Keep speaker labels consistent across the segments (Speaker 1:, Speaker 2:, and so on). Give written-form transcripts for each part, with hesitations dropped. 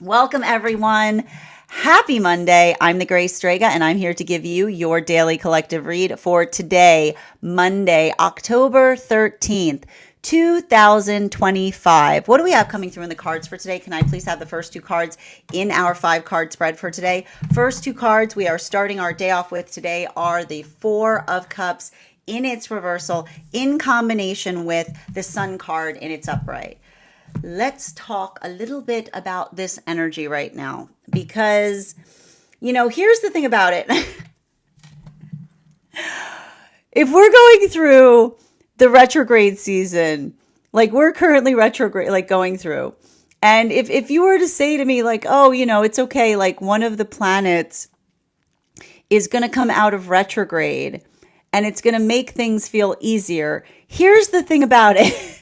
Speaker 1: Welcome, everyone. Happy Monday. I'm the Grace Strega, and I'm here to give you your daily collective read for today, Monday, October 13th, 2025. What do we have coming through in the cards for today? Can I please have the first two cards in our 5-card spread for today? First two cards we are starting our day off with today are the Four of Cups in its reversal in combination with the Sun card in its upright. Let's talk a little bit about this energy right now because, here's the thing about it. If we're going through the retrograde season, like we're currently retrograde, like going through, and if you were to say to me like, oh, it's okay, like one of the planets is going to come out of retrograde and it's going to make things feel easier. Here's the thing about it.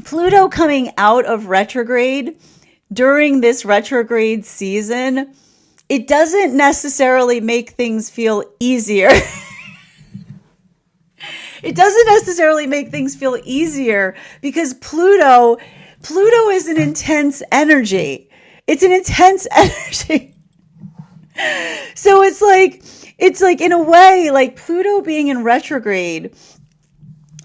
Speaker 1: Pluto coming out of retrograde during this retrograde season, it doesn't necessarily make things feel easier. It doesn't necessarily make things feel easier because Pluto is an intense energy. It's an intense energy. So it's like in a way, like Pluto being in retrograde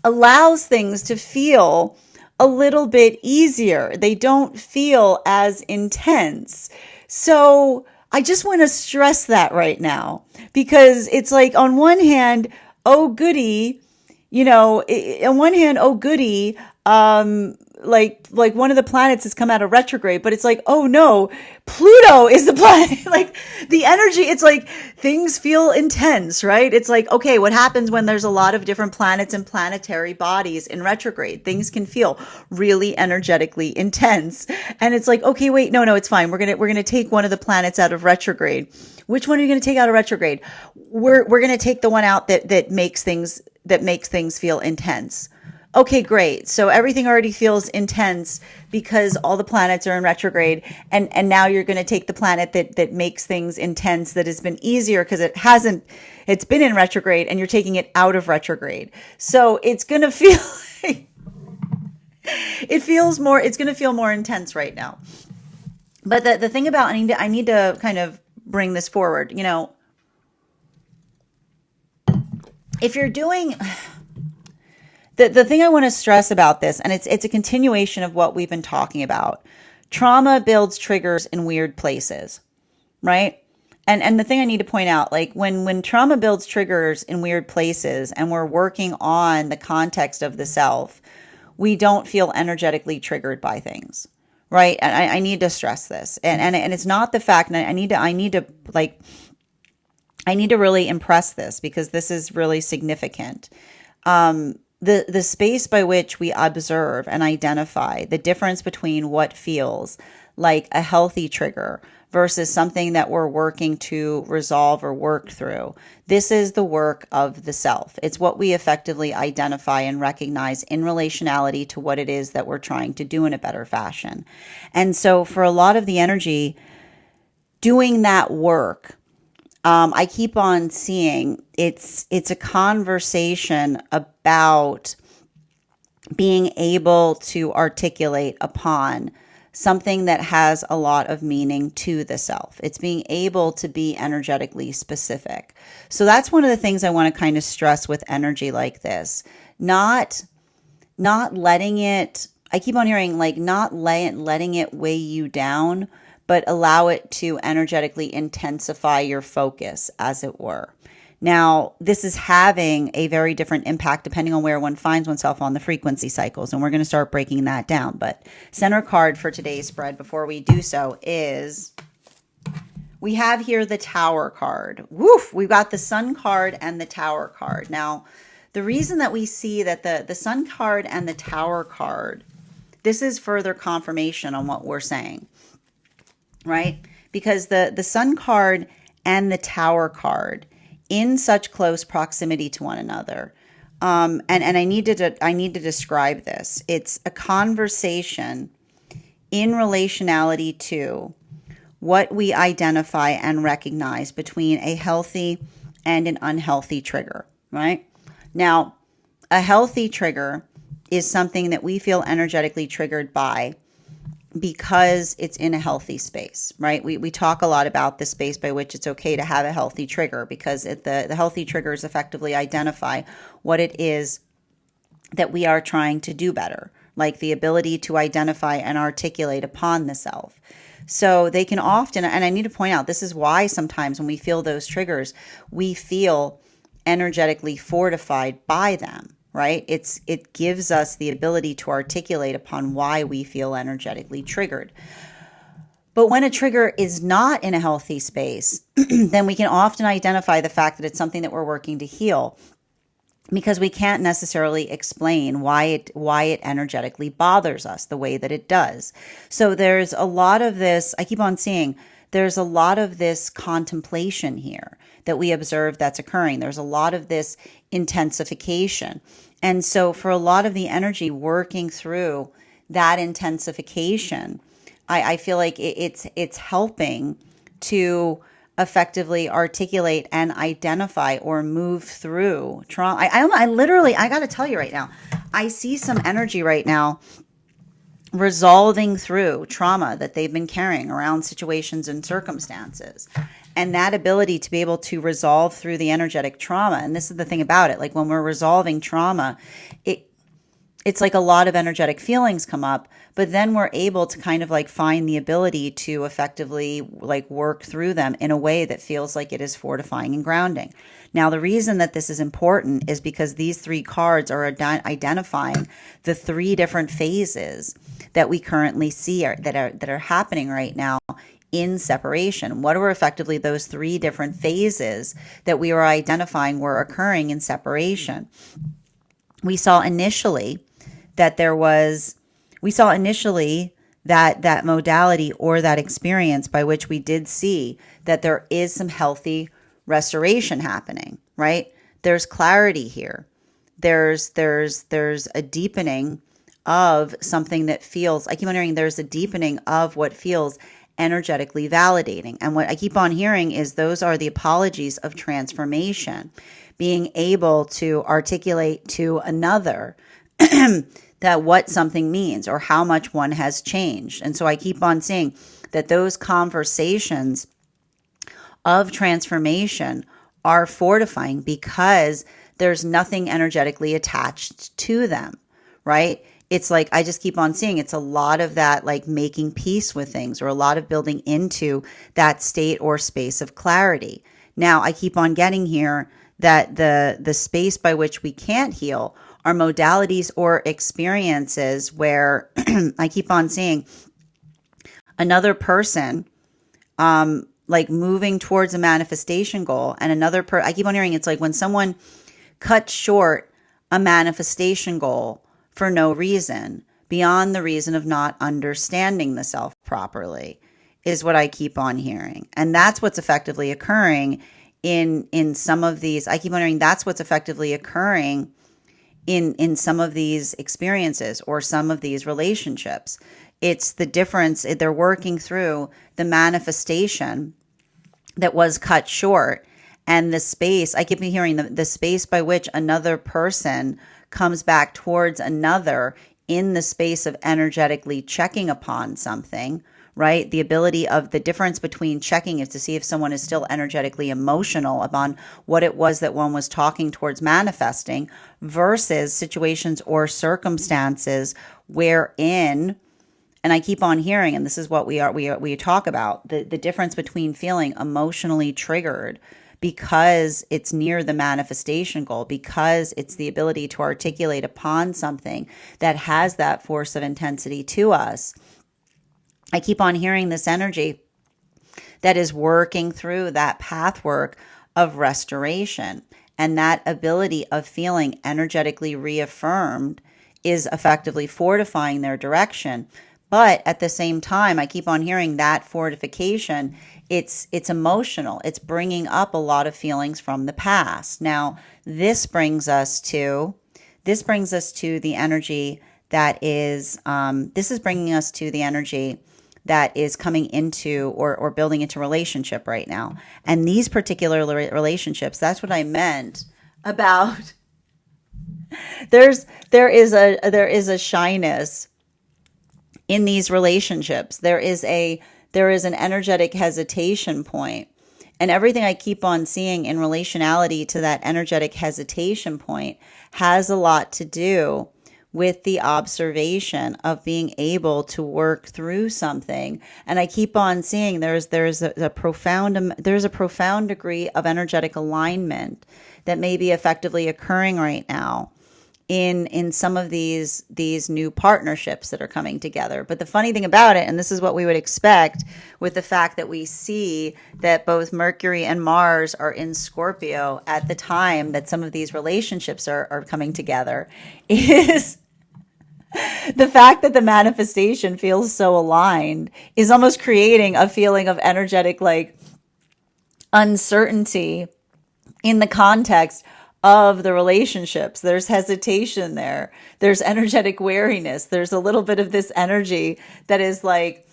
Speaker 1: allows things to feel a little bit easier. They don't feel as intense. So I just want to stress that right now because it's like on one hand, oh goody, on one hand, oh goody, like one of the planets has come out of retrograde, but it's like, oh no, Pluto is the planet. Like the energy, it's like things feel intense, right? It's like, okay, what happens when there's a lot of different planets and planetary bodies in retrograde? Things can feel really energetically intense. And it's like, okay, wait, no, it's fine. We're going to take one of the planets out of retrograde. Which one are you going to take out of retrograde? We're going to take the one out that makes things feel intense. Okay, great. So everything already feels intense because all the planets are in retrograde. And now you're going to take the planet that makes things intense, that has been easier because it's been in retrograde, and you're taking it out of retrograde. So it's going to feel like, it's going to feel more intense right now. But the thing about, I need to kind of bring this forward, if you're doing... The thing I want to stress about this, and it's a continuation of what we've been talking about, trauma builds triggers in weird places, right? And the thing I need to point out, like when trauma builds triggers in weird places and we're working on the context of the self, we don't feel energetically triggered by things, right? And I need to stress this. And it's not the fact, and I need to really impress this because this is really significant. The space by which we observe and identify the difference between what feels like a healthy trigger versus something that we're working to resolve or work through. This is the work of the self. It's what we effectively identify and recognize in relationality to what it is that we're trying to do in a better fashion. And so for a lot of the energy, doing that work, I keep on seeing it's a conversation about being able to articulate upon something that has a lot of meaning to the self. It's being able to be energetically specific. So that's one of the things I want to kind of stress with energy like this. Not letting it, I keep on hearing like not letting it weigh you down, but allow it to energetically intensify your focus, as it were. Now, this is having a very different impact depending on where one finds oneself on the frequency cycles, and we're going to start breaking that down. But center card for today's spread before we do so is, we have here the Tower card. Woof! We've got the Sun card and the Tower card. Now, the reason that we see that the Sun card and the Tower card, this is further confirmation on what we're saying. Right? Because the Sun card and the Tower card in such close proximity to one another. And I need to describe this. It's a conversation in relationality to what we identify and recognize between a healthy and an unhealthy trigger, right? Now, a healthy trigger is something that we feel energetically triggered by because it's in a healthy space, right? We talk a lot about the space by which it's okay to have a healthy trigger, because the healthy triggers effectively identify what it is that we are trying to do better, like the ability to identify and articulate upon the self. So they can often, and I need to point out, this is why sometimes when we feel those triggers, we feel energetically fortified by them, right? It gives us the ability to articulate upon why we feel energetically triggered. But when a trigger is not in a healthy space, then we can often identify the fact that it's something that we're working to heal, because we can't necessarily explain why it energetically bothers us the way that it does. So there's a lot of this, I keep on seeing, there's a lot of this contemplation here that we observe that's occurring. There's a lot of this intensification. And so for a lot of the energy working through that intensification, I feel like it's helping to effectively articulate and identify or move through trauma. I literally, I got to tell you right now, I see some energy right now resolving through trauma that they've been carrying around situations and circumstances. And that ability to be able to resolve through the energetic trauma. And this is the thing about it. Like when we're resolving trauma, it's like a lot of energetic feelings come up, but then we're able to kind of like find the ability to effectively like work through them in a way that feels like it is fortifying and grounding. Now, the reason that this is important is because these three cards are identifying the three different phases that we currently see that are happening right now in separation. What are effectively those three different phases that we are identifying were occurring in separation? We saw initially that that modality or that experience by which we did see that there is some healthy restoration happening, right? There's clarity here. There's a deepening of something that feels, I keep on hearing there's a deepening of what feels energetically validating. And what I keep on hearing is those are the apologies of transformation, being able to articulate to another that what something means or how much one has changed. And so I keep on seeing that those conversations of transformation are fortifying because there's nothing energetically attached to them, right? It's like, I just keep on seeing it's a lot of that, like making peace with things, or a lot of building into that state or space of clarity. Now, I keep on getting here that the space by which we can't heal are modalities or experiences where I keep on seeing another person like moving towards a manifestation goal, and I keep on hearing it's like when someone cuts short a manifestation goal for no reason, beyond the reason of not understanding the self properly, is what I keep on hearing. And that's what's effectively occurring in some of these. I keep on hearing that's what's effectively occurring in some of these experiences or some of these relationships. It's the difference. They're working through the manifestation that was cut short, and the space, I keep hearing the space by which another person comes back towards another in the space of energetically checking upon something, right? The ability of the difference between checking is to see if someone is still energetically emotional upon what it was that one was talking towards manifesting, versus situations or circumstances wherein, and I keep on hearing, and this is what we talk about, the difference between feeling emotionally triggered because it's near the manifestation goal, because it's the ability to articulate upon something that has that force of intensity to us. I keep on hearing this energy that is working through that pathwork of restoration, and that ability of feeling energetically reaffirmed is effectively fortifying their direction. But at the same time, I keep on hearing that fortification, it's emotional. It's bringing up a lot of feelings from the past. Now, this brings us to the energy that is, this is bringing us to the energy that is coming into or building into relationship right now. And these particular relationships, that's what I meant about There is a shyness in these relationships. There is an energetic hesitation point. And everything I keep on seeing in relationality to that energetic hesitation point has a lot to do with the observation of being able to work through something. And I keep on seeing there's a profound degree of energetic alignment that may be effectively occurring right now in some of these new partnerships that are coming together. But the funny thing about it, and this is what we would expect with the fact that we see that both Mercury and Mars are in Scorpio at the time that some of these relationships are coming together, is the fact that the manifestation feels so aligned is almost creating a feeling of energetic like uncertainty in the context of the relationships. There's hesitation there. There's energetic wariness. There's a little bit of this energy that is like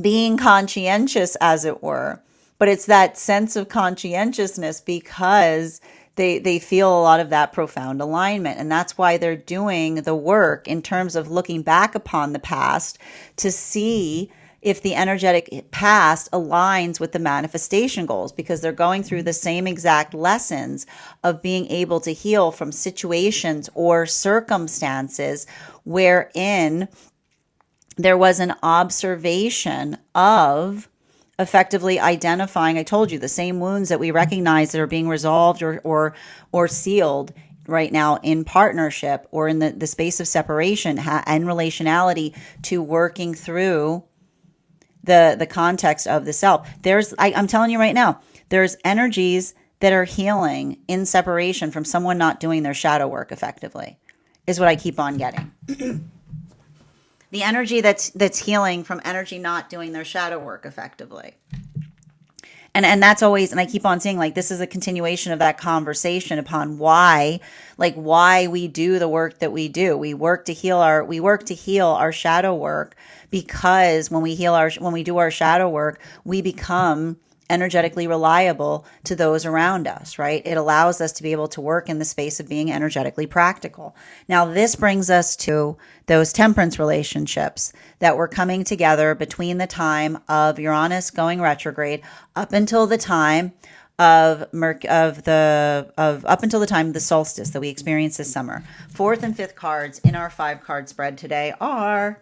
Speaker 1: being conscientious, as it were. But it's that sense of conscientiousness because they feel a lot of that profound alignment. And that's why they're doing the work in terms of looking back upon the past to see if the energetic past aligns with the manifestation goals, because they're going through the same exact lessons of being able to heal from situations or circumstances wherein there was an observation of effectively identifying, I told you, the same wounds that we recognize that are being resolved or sealed right now in partnership or in the space of separation and relationality to working through the context of the self. I'm telling you right now, there's energies that are healing in separation from someone not doing their shadow work effectively, is what I keep on getting. The energy that's healing from energy not doing their shadow work effectively. And that's always, and I keep on saying, like, this is a continuation of that conversation upon why we do the work that we do. We work to heal our shadow work, because when we do our shadow work, we become energetically reliable to those around us, right? It allows us to be able to work in the space of being energetically practical. Now, this brings us to those temperance relationships that were coming together between the time of Uranus going retrograde up until the time of the solstice that we experienced this summer. Fourth and fifth cards in our 5-card spread today are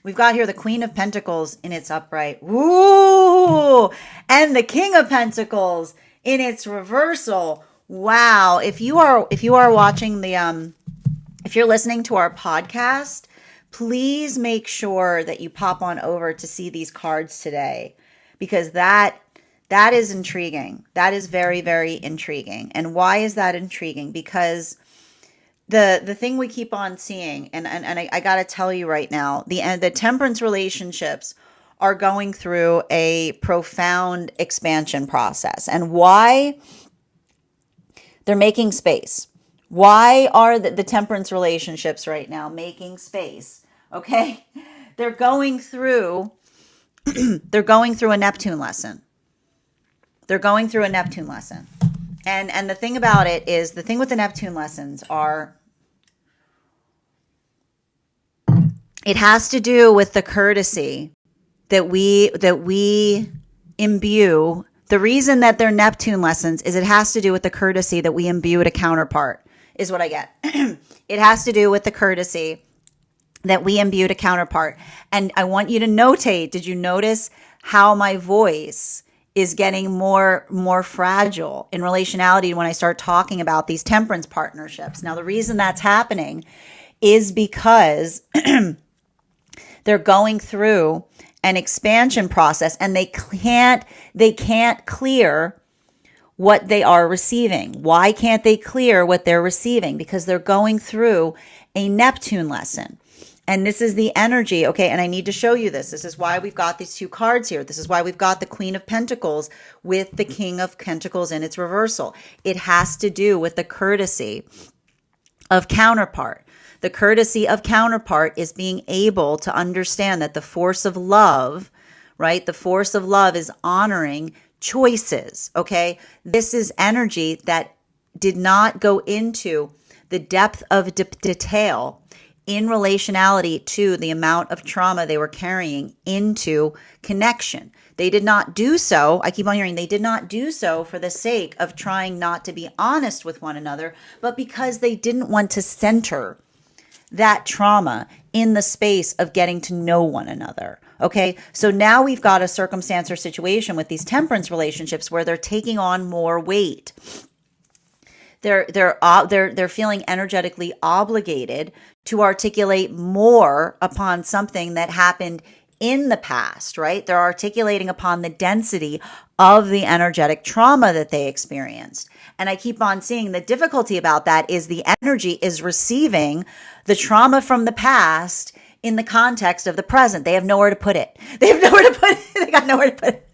Speaker 1: we've got here the Queen of Pentacles in its upright. Woo! And the King of Pentacles in its reversal. Wow. If you are watching if you're listening to our podcast, please make sure that you pop on over to see these cards today, because that is intriguing. That is very, very intriguing. And why is that intriguing? Because the thing we keep on seeing, and I got to tell you right now, the temperance relationships are going through a profound expansion process. And why? They're making space. Why are the temperance relationships right now making space? Okay? They're going through a Neptune lesson. They're going through a Neptune lesson. And the thing about it is, the thing with the Neptune lessons are, it has to do with the courtesy that we imbue. The reason that they're Neptune lessons is it has to do with the courtesy that we imbue at a counterpart, is what I get. It has to do with the courtesy that we imbue at a counterpart. And I want you to notate, did you notice how my voice is getting more fragile in relationality when I start talking about these temperance partnerships? Now, the reason that's happening is because they're going through an expansion process, and they can't clear what they are receiving. Why can't they clear what they're receiving? Because they're going through a Neptune lesson. And this is the energy, okay? And I need to show you this. This is why we've got these two cards here. This is why we've got the Queen of Pentacles with the King of Pentacles in its reversal. It has to do with the courtesy of counterpart. The courtesy of counterpart is being able to understand that the force of love, right? The force of love is honoring choices, okay? This is energy that did not go into the depth of detail in relationality to the amount of trauma they were carrying into connection. They did not do so. I keep on hearing they did not do so for the sake of trying not to be honest with one another, but because they didn't want to center that trauma in the space of getting to know one another. Okay. So now we've got a circumstance or situation with these temperance relationships where they're taking on more weight. They're feeling energetically obligated to articulate more upon something that happened in the past, right? They're articulating upon the density of the energetic trauma that they experienced. And I keep on seeing the difficulty about that is the energy is receiving the trauma from the past in the context of the present. They have nowhere to put it. They have nowhere to put it. They got nowhere to put it.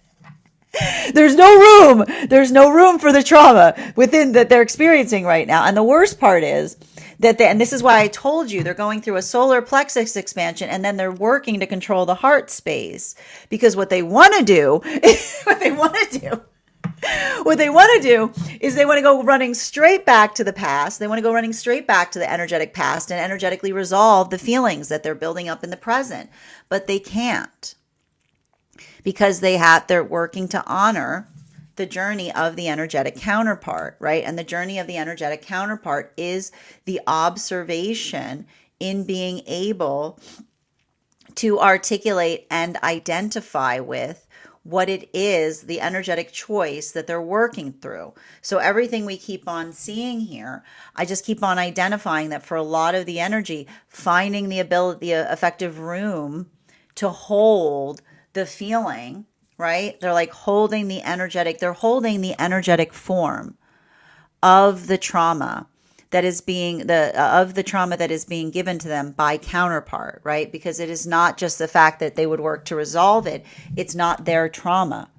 Speaker 1: There's no room. There's no room for the trauma within that they're experiencing right now. And the worst part is that and this is why I told you they're going through a solar plexus expansion and then they're working to control the heart space, because what they want to do is they want to go running straight back to the past. They want to go running straight back to the energetic past and energetically resolve the feelings that they're building up in the present, but they can't, because they're working to honor the journey of the energetic counterpart, right? And the journey of the energetic counterpart is the observation in being able to articulate and identify with what it is, the energetic choice that they're working through. So everything we keep on seeing here, I just keep on identifying that for a lot of the energy, finding the effective room to hold the feeling, right? They're like holding the energetic form of the trauma that is being given to them by counterpart, right? Because it is not just the fact that they would work to resolve it. It's not their trauma,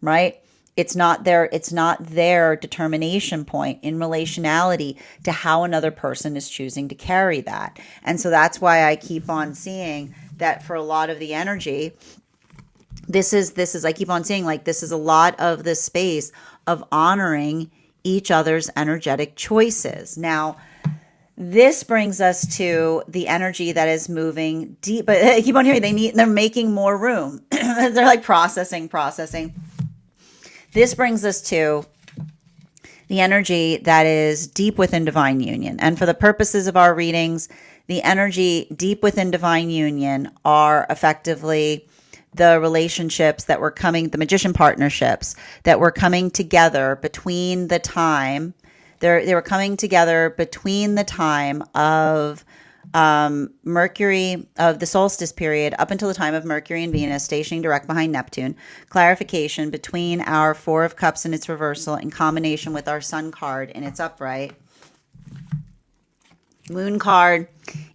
Speaker 1: right? It's not their determination point in relationality to how another person is choosing to carry that. And so that's why I keep on seeing that for a lot of the energy, this is I keep on saying, like, this is a lot of the space of honoring each other's energetic choices. Now, this brings us to the energy that is moving deep, but I keep on hearing they're making more room. They're like processing. This brings us to the energy that is deep within divine union. And for the purposes of our readings, the energy deep within divine union are effectively the relationships that were coming, the magician partnerships that were coming together between the time, they were coming together between the time of Mercury, of the solstice period up until the time of Mercury and Venus stationing direct behind Neptune, clarification between our Four of Cups in its reversal in combination with our Sun card in its upright, Moon card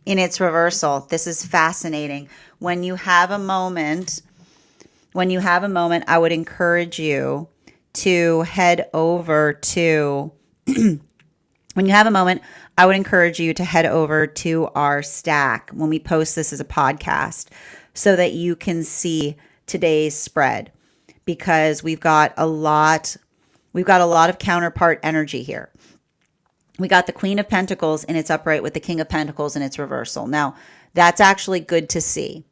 Speaker 1: in its reversal. This is fascinating. When you have a moment, I would encourage you to head over to, when you have a moment, I would encourage you to head over to our stack when we post this as a podcast so that you can see today's spread, because we've got a lot of counterpart energy here. We got the Queen of Pentacles in its upright with the King of Pentacles in its reversal. Now, that's actually good to see,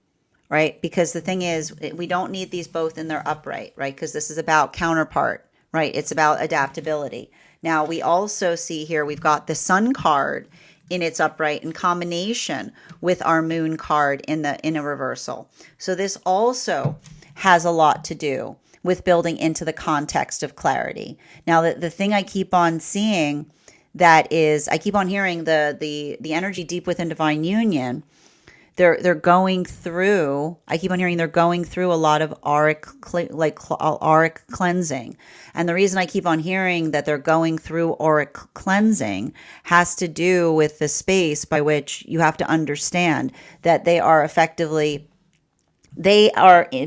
Speaker 1: right? Because the thing is, we don't need these both in their upright, right? Because this is about counterpart, right? It's about adaptability. Now, we also see here, we've got the Sun card in its upright in combination with our Moon card in a reversal. So this also has a lot to do with building into the context of clarity. Now, the thing I keep on seeing that is, I keep on hearing the energy deep within divine union. They're going through, I keep on hearing they're going through a lot of auric cleansing. And the reason I keep on hearing that they're going through auric cleansing has to do with the space by which you have to understand that they are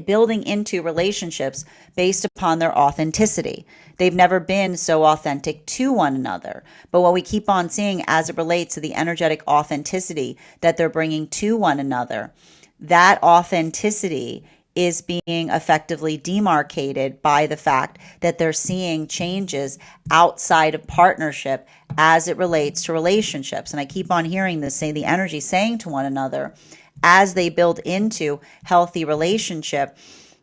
Speaker 1: building into relationships based upon their authenticity. They've never been so authentic to one another. But what we keep on seeing as it relates to the energetic authenticity that they're bringing to one another, that authenticity is being effectively demarcated by the fact that they're seeing changes outside of partnership as it relates to relationships. And I keep on hearing this, say the energy saying to one another as they build into healthy relationship.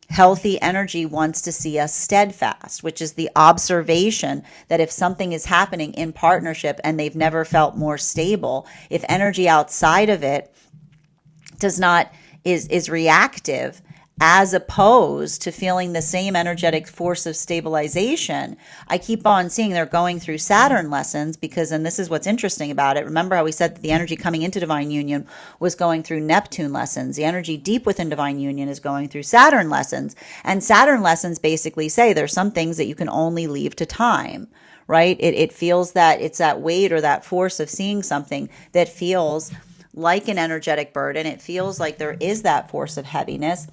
Speaker 1: Healthy energy wants to see us steadfast, which is the observation that if something is happening in partnership and they've never felt more stable, if energy outside of it does not is reactive, as opposed to feeling the same energetic force of stabilization. I keep on seeing they're going through Saturn lessons because, and this is what's interesting about it. Remember how we said that the energy coming into divine union was going through Neptune lessons. The energy deep within divine union is going through Saturn lessons. And Saturn lessons basically say there's some things that you can only leave to time, right? It feels that it's that weight or that force of seeing something that feels like an energetic burden. It feels like there is that force of heaviness,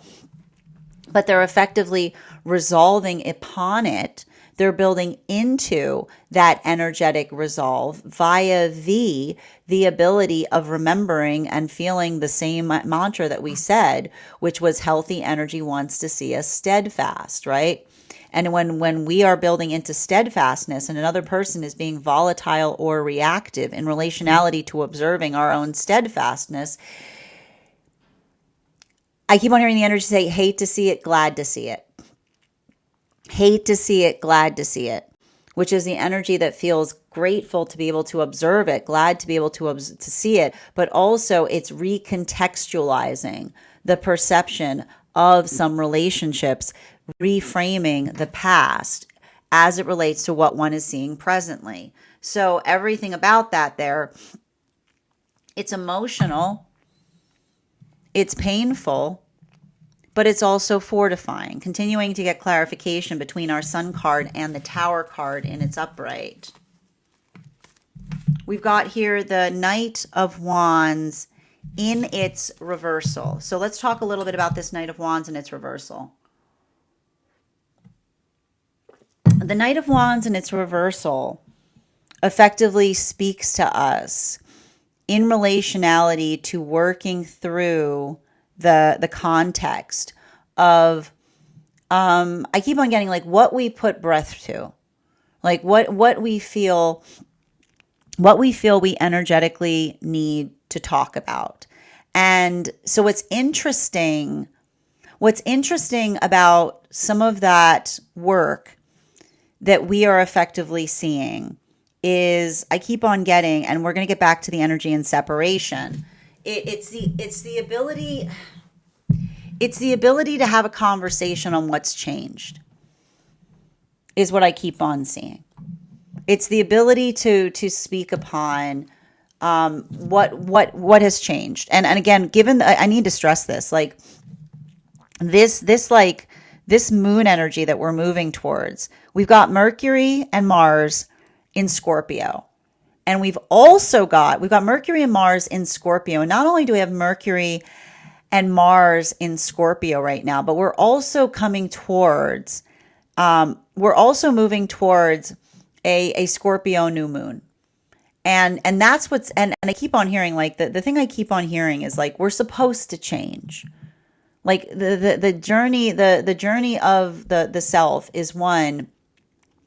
Speaker 1: but they're effectively resolving upon it. They're building into that energetic resolve via the ability of remembering and feeling the same mantra that we said, which was healthy energy wants to see us steadfast, right? And when we are building into steadfastness and another person is being volatile or reactive in relationality to observing our own steadfastness, I keep on hearing the energy say, hate to see it, glad to see it. Hate to see it, glad to see it, which is the energy that feels grateful to be able to observe it, glad to be able to see it, but also it's recontextualizing the perception of some relationships, reframing the past as it relates to what one is seeing presently. So everything about that there, it's emotional, it's painful, but it's also fortifying, continuing to get clarification between our Sun card and the Tower card in its upright. We've got here the Knight of Wands in its reversal. So let's talk a little bit about this Knight of Wands in its reversal. The Knight of Wands in its reversal effectively speaks to us in relationality to working through the context of I keep on getting like what we put breath to, like what we feel we energetically need to talk about. And so what's interesting about some of that work that we are effectively seeing is I keep on getting, and we're going to get back to the energy and separation. It's the ability to have a conversation on what's changed is what I keep on seeing. It's the ability to speak upon what has changed. And again, given I need to stress this, like this moon energy that we're moving towards, we've got Mercury and Mars in Scorpio. And we've got Mercury and Mars in Scorpio. And not only do we have Mercury and Mars in Scorpio right now, but we're also moving towards a Scorpio new moon. And that's and I keep on hearing, like, the thing I keep on hearing is like, we're supposed to change. Like the journey of the self is one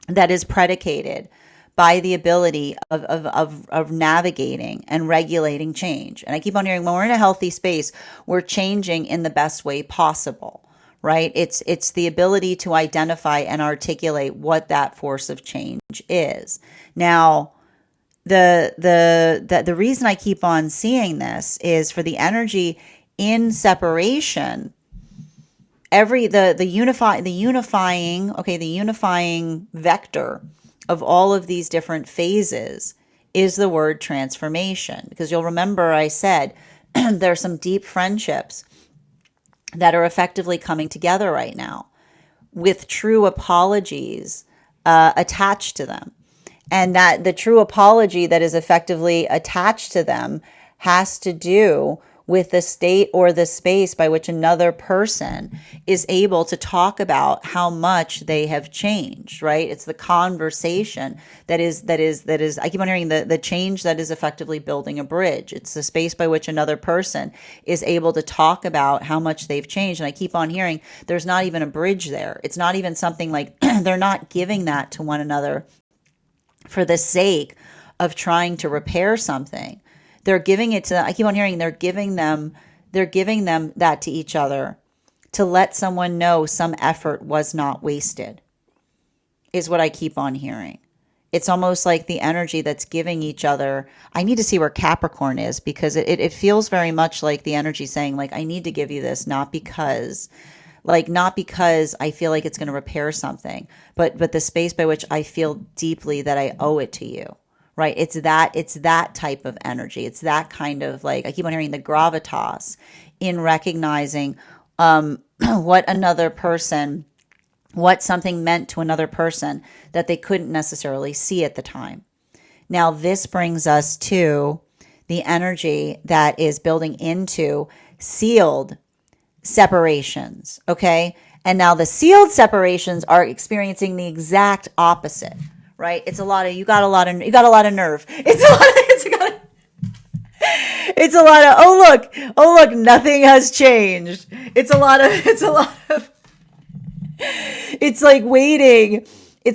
Speaker 1: that is predicated by the ability of navigating and regulating change. And I keep on hearing, when we're in a healthy space, we're changing in the best way possible, right? It's the ability to identify and articulate what that force of change is. Now, the reason I keep on seeing this is for the energy in separation. The unifying vector of all of these different phases is the word transformation. Because you'll remember I said there are some deep friendships that are effectively coming together right now with true apologies attached to them. And that the true apology that is effectively attached to them has to do with the state or the space by which another person is able to talk about how much they have changed, right? It's the conversation that is, I keep on hearing the change that is effectively building a bridge. It's the space by which another person is able to talk about how much they've changed. And I keep on hearing there's not even a bridge there. It's not even something like they're not giving that to one another for the sake of trying to repair something. They're giving it to them. I keep on hearing they're giving them that to each other to let someone know some effort was not wasted, is what I keep on hearing. It's almost like the energy that's giving each other. I need to see where Capricorn is, because it feels very much like the energy saying, like, I need to give you this, not because I feel like it's going to repair something, but the space by which I feel deeply that I owe it to you. Right. It's that type of energy. It's that kind of, like, I keep on hearing the gravitas in recognizing what something meant to another person that they couldn't necessarily see at the time. Now, this brings us to the energy that is building into sealed separations. Okay. And now the sealed separations are experiencing the exact opposite. Right? It's a lot of, you got a lot of nerve. It's a lot of, oh look, nothing has changed. It's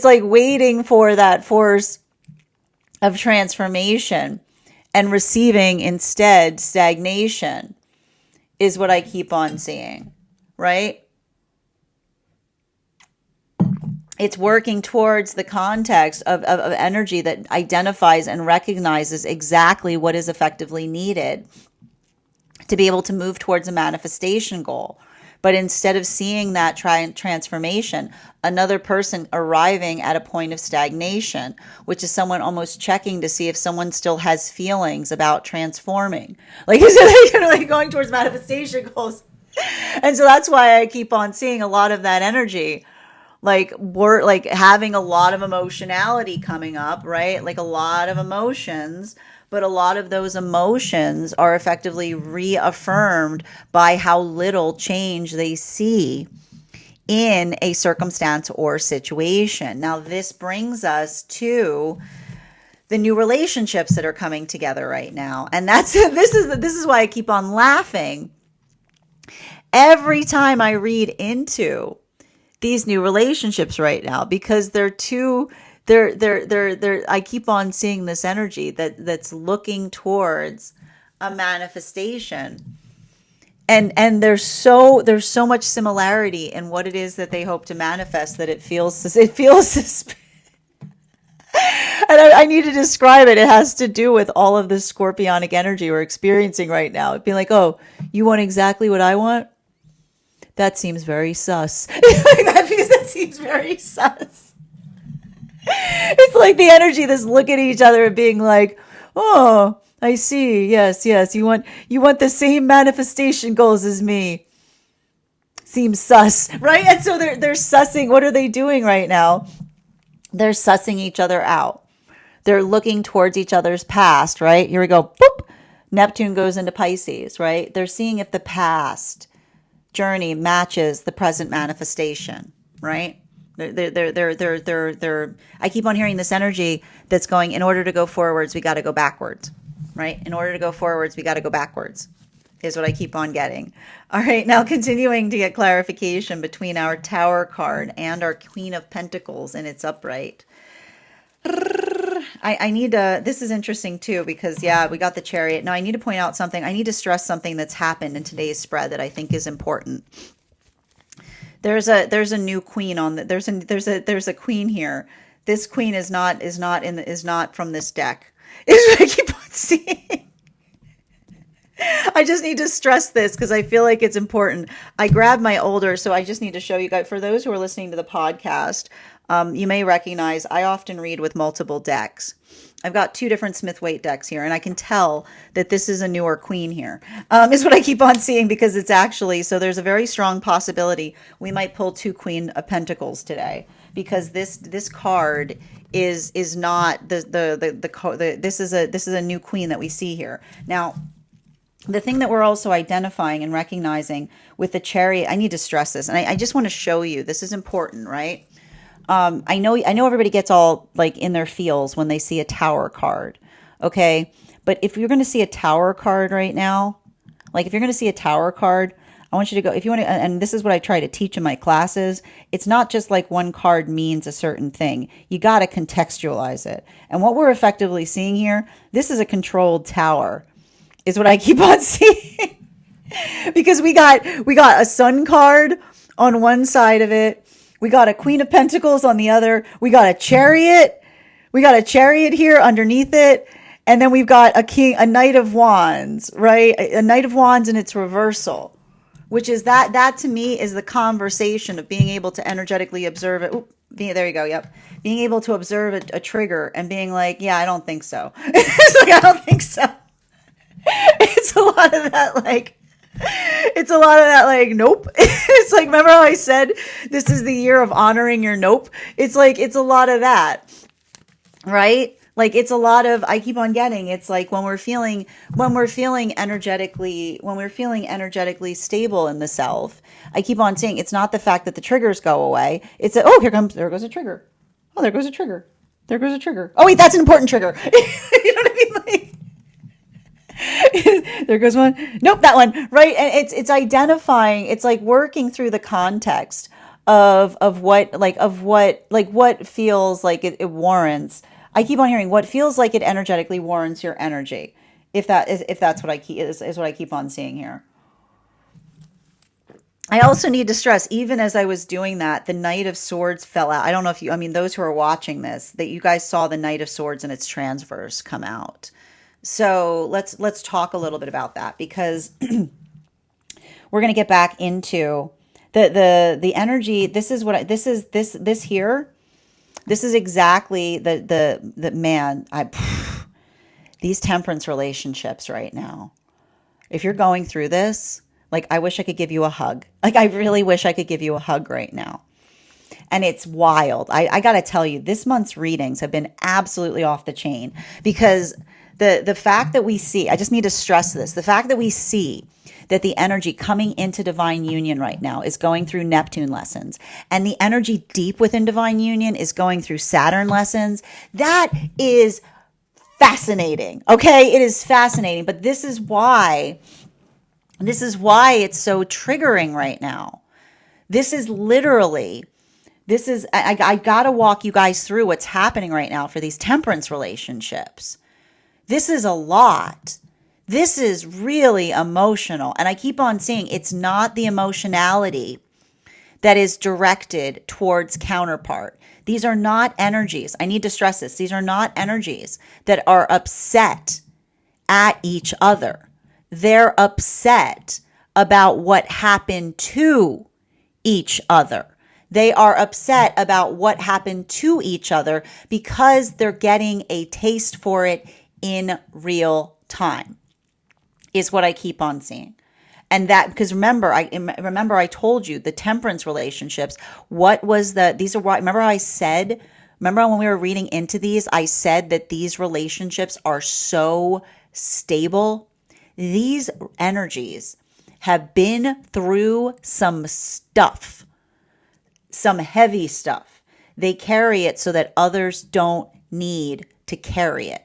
Speaker 1: like waiting for that force of transformation and receiving instead stagnation is what I keep on seeing, right? It's working towards the context of energy that identifies and recognizes exactly what is effectively needed to be able to move towards a manifestation goal. But instead of seeing that transformation, another person arriving at a point of stagnation, which is someone almost checking to see if someone still has feelings about transforming. Like, like going towards manifestation goals. And so that's why I keep on seeing a lot of that energy. Like, we're like having a lot of emotionality coming up, right? Like a lot of emotions, but a lot of those emotions are effectively reaffirmed by how little change they see in a circumstance or situation. Now, this brings us to the new relationships that are coming together right now. And this is why I keep on laughing every time I read into these new relationships right now, because they're I keep on seeing this energy that's looking towards a manifestation, and there's so much similarity in what it is that they hope to manifest that it feels and I need to describe it. It has to do with all of this scorpionic energy we're experiencing right now. It'd be like, oh, you want exactly what I want? That seems very sus. that seems very sus. It's like the energy that's looking at each other and being like, oh, I see. Yes. You want the same manifestation goals as me. Seems sus, right? And so they're sussing. What are they doing right now? They're sussing each other out. They're looking towards each other's past, right? Here we go. Boop. Neptune goes into Pisces, right? They're seeing if the past journey matches the present manifestation, right? They're I keep on hearing this energy that's going, in order to go forwards, we got to go backwards, right? In order to go forwards, we got to go backwards, is what I keep on getting. All right, now continuing to get clarification between our Tower card and our Queen of Pentacles in its upright. I need to, this is interesting too, because yeah, we got the Chariot. Now I need to point out something. I need to stress something that's happened in today's spread that I think is important. There's a new queen on the, there's a queen here. This queen is not from this deck. Is what I keep on seeing. I just need to stress this because I feel like it's important. I grabbed my older, so I just need to show you guys, for those who are listening to the podcast, you may recognize I often read with multiple decks. I've got 2 different Smith-Waite decks here, and I can tell that this is a newer queen here, is what I keep on seeing, because it's actually, so there's a very strong possibility we might pull 2 Queen of Pentacles today, because this card is not this is a new queen that we see here. Now, The thing that we're also identifying and recognizing with the Chariot, I need to stress this, and I just want to show you, this is important, right? I know everybody gets all like in their feels when they see a Tower card, okay? But if you're going to see a Tower card right now, like if you're going to see a Tower card, I want you to go, if you want to, and this is what I try to teach in my classes, it's not just like one card means a certain thing. You got to contextualize it. And what we're effectively seeing here, this is a controlled tower, is what I keep on seeing. Because we got a Sun card on one side of it. We got a Queen of Pentacles on the other. We got a Chariot. We got a Chariot here underneath it. And then we've got a Knight of Wands, right? A Knight of Wands in its reversal, which is that to me is the conversation of being able to energetically observe it. Oop, there you go. Yep. Being able to observe a trigger and being like, yeah, I don't think so. It's like, I don't think so. It's a lot of that, like, nope. It's like, remember how I said this is the year of honoring your nope? It's like, it's a lot of that, right? Like, it's a lot of, I keep on getting, it's like when we're feeling energetically stable in the self, I keep on saying it's not the fact that the triggers go away. It's there goes a trigger. Oh, there goes a trigger. There goes a trigger. Oh, wait, that's an important trigger. You know what I mean? Like, there goes one. Nope, that one. Right. And it's identifying, it's like working through the context of what feels like it warrants. I keep on hearing what feels like it energetically warrants your energy. If that's what is what I keep on seeing here. I also need to stress, even as I was doing that, the Knight of Swords fell out. I don't know if those who are watching this, that you guys saw the Knight of Swords and its transverse come out. So let's talk a little bit about that, because we're going to get back into the energy. This is here. This is exactly the man. These temperance relationships right now. If you're going through this, like, I wish I could give you a hug. Like, I really wish I could give you a hug right now. And it's wild. I got to tell you, this month's readings have been absolutely off the chain, because the fact that we see, I just need to stress this, the fact that we see that the energy coming into divine union right now is going through Neptune lessons, and the energy deep within divine union is going through Saturn lessons. That is fascinating. Okay. It is fascinating, but this is why it's so triggering right now. I gotta walk you guys through what's happening right now for these temperance relationships. This is a lot. This is really emotional. And I keep on saying it's not the emotionality that is directed towards counterpart. These are not energies. I need to stress this. These are not energies that are upset at each other. They're upset about what happened to each other. They are upset about what happened to each other because they're getting a taste for it in real time, is what I keep on seeing. And that, because remember I told you the temperance relationships, remember when we were reading into these, I said that these relationships are so stable. These energies have been through some stuff, some heavy stuff. They carry it so that others don't need to carry it.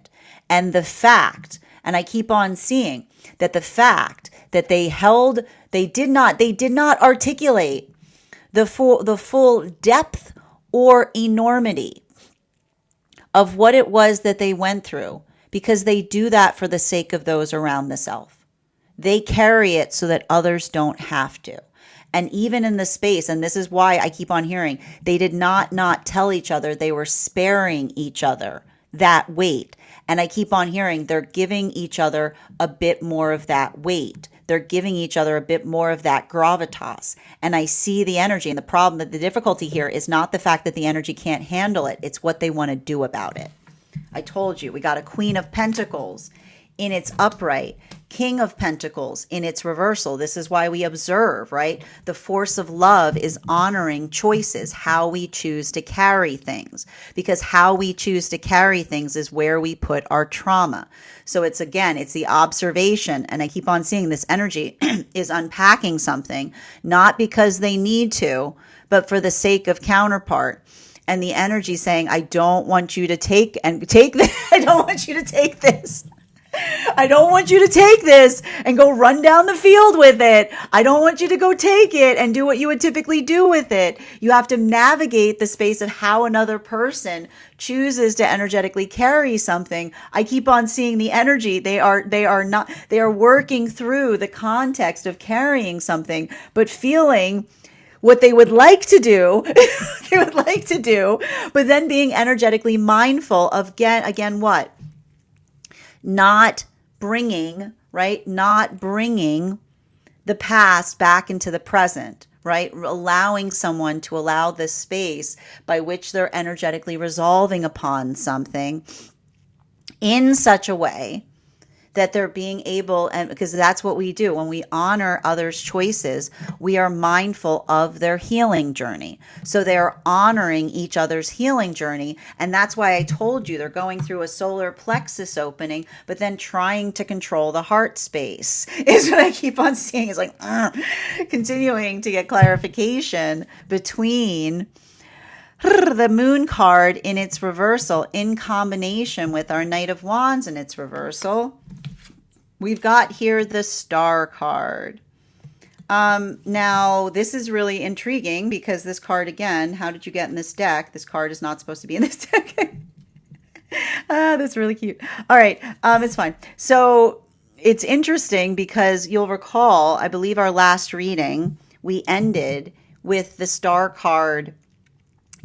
Speaker 1: And the fact, and I keep on seeing that the fact that they did not articulate the full depth or enormity of what it was that they went through, because they do that for the sake of those around the self. They carry it so that others don't have to. And even in the space, and this is why I keep on hearing, they did not tell each other, they were sparing each other that weight. And I keep on hearing they're giving each other a bit more of that weight. They're giving each other a bit more of that gravitas. And I see the energy. And the problem, that the difficulty here is not the fact that the energy can't handle it. It's what they want to do about it. I told you, we got a Queen of Pentacles in its upright. King of Pentacles in its reversal. This is why we observe, right? The force of love is honoring choices, how we choose to carry things, because how we choose to carry things is where we put our trauma. So it's the observation. And I keep on seeing this energy is unpacking something, not because they need to, but for the sake of counterpart. And the energy saying, I don't want you to take this. I don't want you to take this. I don't want you to take this and go run down the field with it. I don't want you to go take it and do what you would typically do with it. You have to navigate the space of how another person chooses to energetically carry something. I keep on seeing the energy. They are working through the context of carrying something, but feeling what they would like to do, but then being energetically mindful of, again, what? Not bringing the past back into the present, right? Allowing someone to allow this space by which they're energetically resolving upon something in such a way that they're being able, and because that's what we do when we honor others' choices, we are mindful of their healing journey. So they're honoring each other's healing journey. And that's why I told you they're going through a solar plexus opening, but then trying to control the heart space is what I keep on seeing. It's like, continuing to get clarification between the Moon card in its reversal in combination with our Knight of Wands in its reversal. We've got here the Star card. Now, this is really intriguing because this card, again, how did you get in this deck? This card is not supposed to be in this deck. That's really cute. All right, it's fine. So it's interesting because you'll recall, I believe our last reading, we ended with the Star card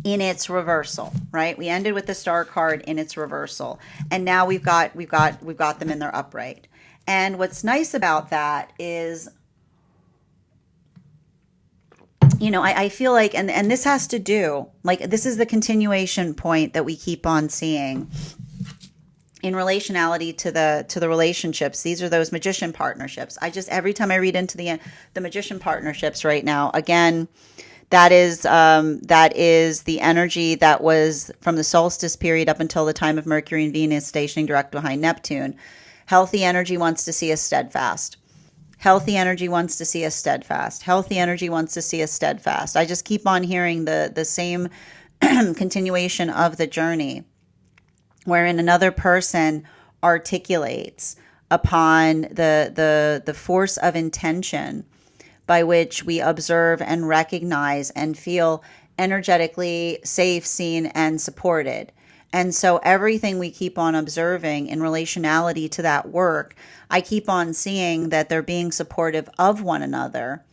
Speaker 1: in its reversal, right? We ended with the Star card in its reversal. And now we've got them in their upright. And what's nice about that is, I feel like, and this has to do, like, this is the continuation point that we keep on seeing in relationality to the relationships. These are those magician partnerships. Every time I read into the magician partnerships right now, again, that is the energy that was from the solstice period up until the time of Mercury and Venus stationing direct behind Neptune. Healthy energy wants to see us steadfast. Healthy energy wants to see us steadfast. Healthy energy wants to see us steadfast. I just keep on hearing the same continuation of the journey, wherein another person articulates upon the force of intention by which we observe and recognize and feel energetically safe, seen, and supported. And so everything we keep on observing in relationality to that work, I keep on seeing that they're being supportive of one another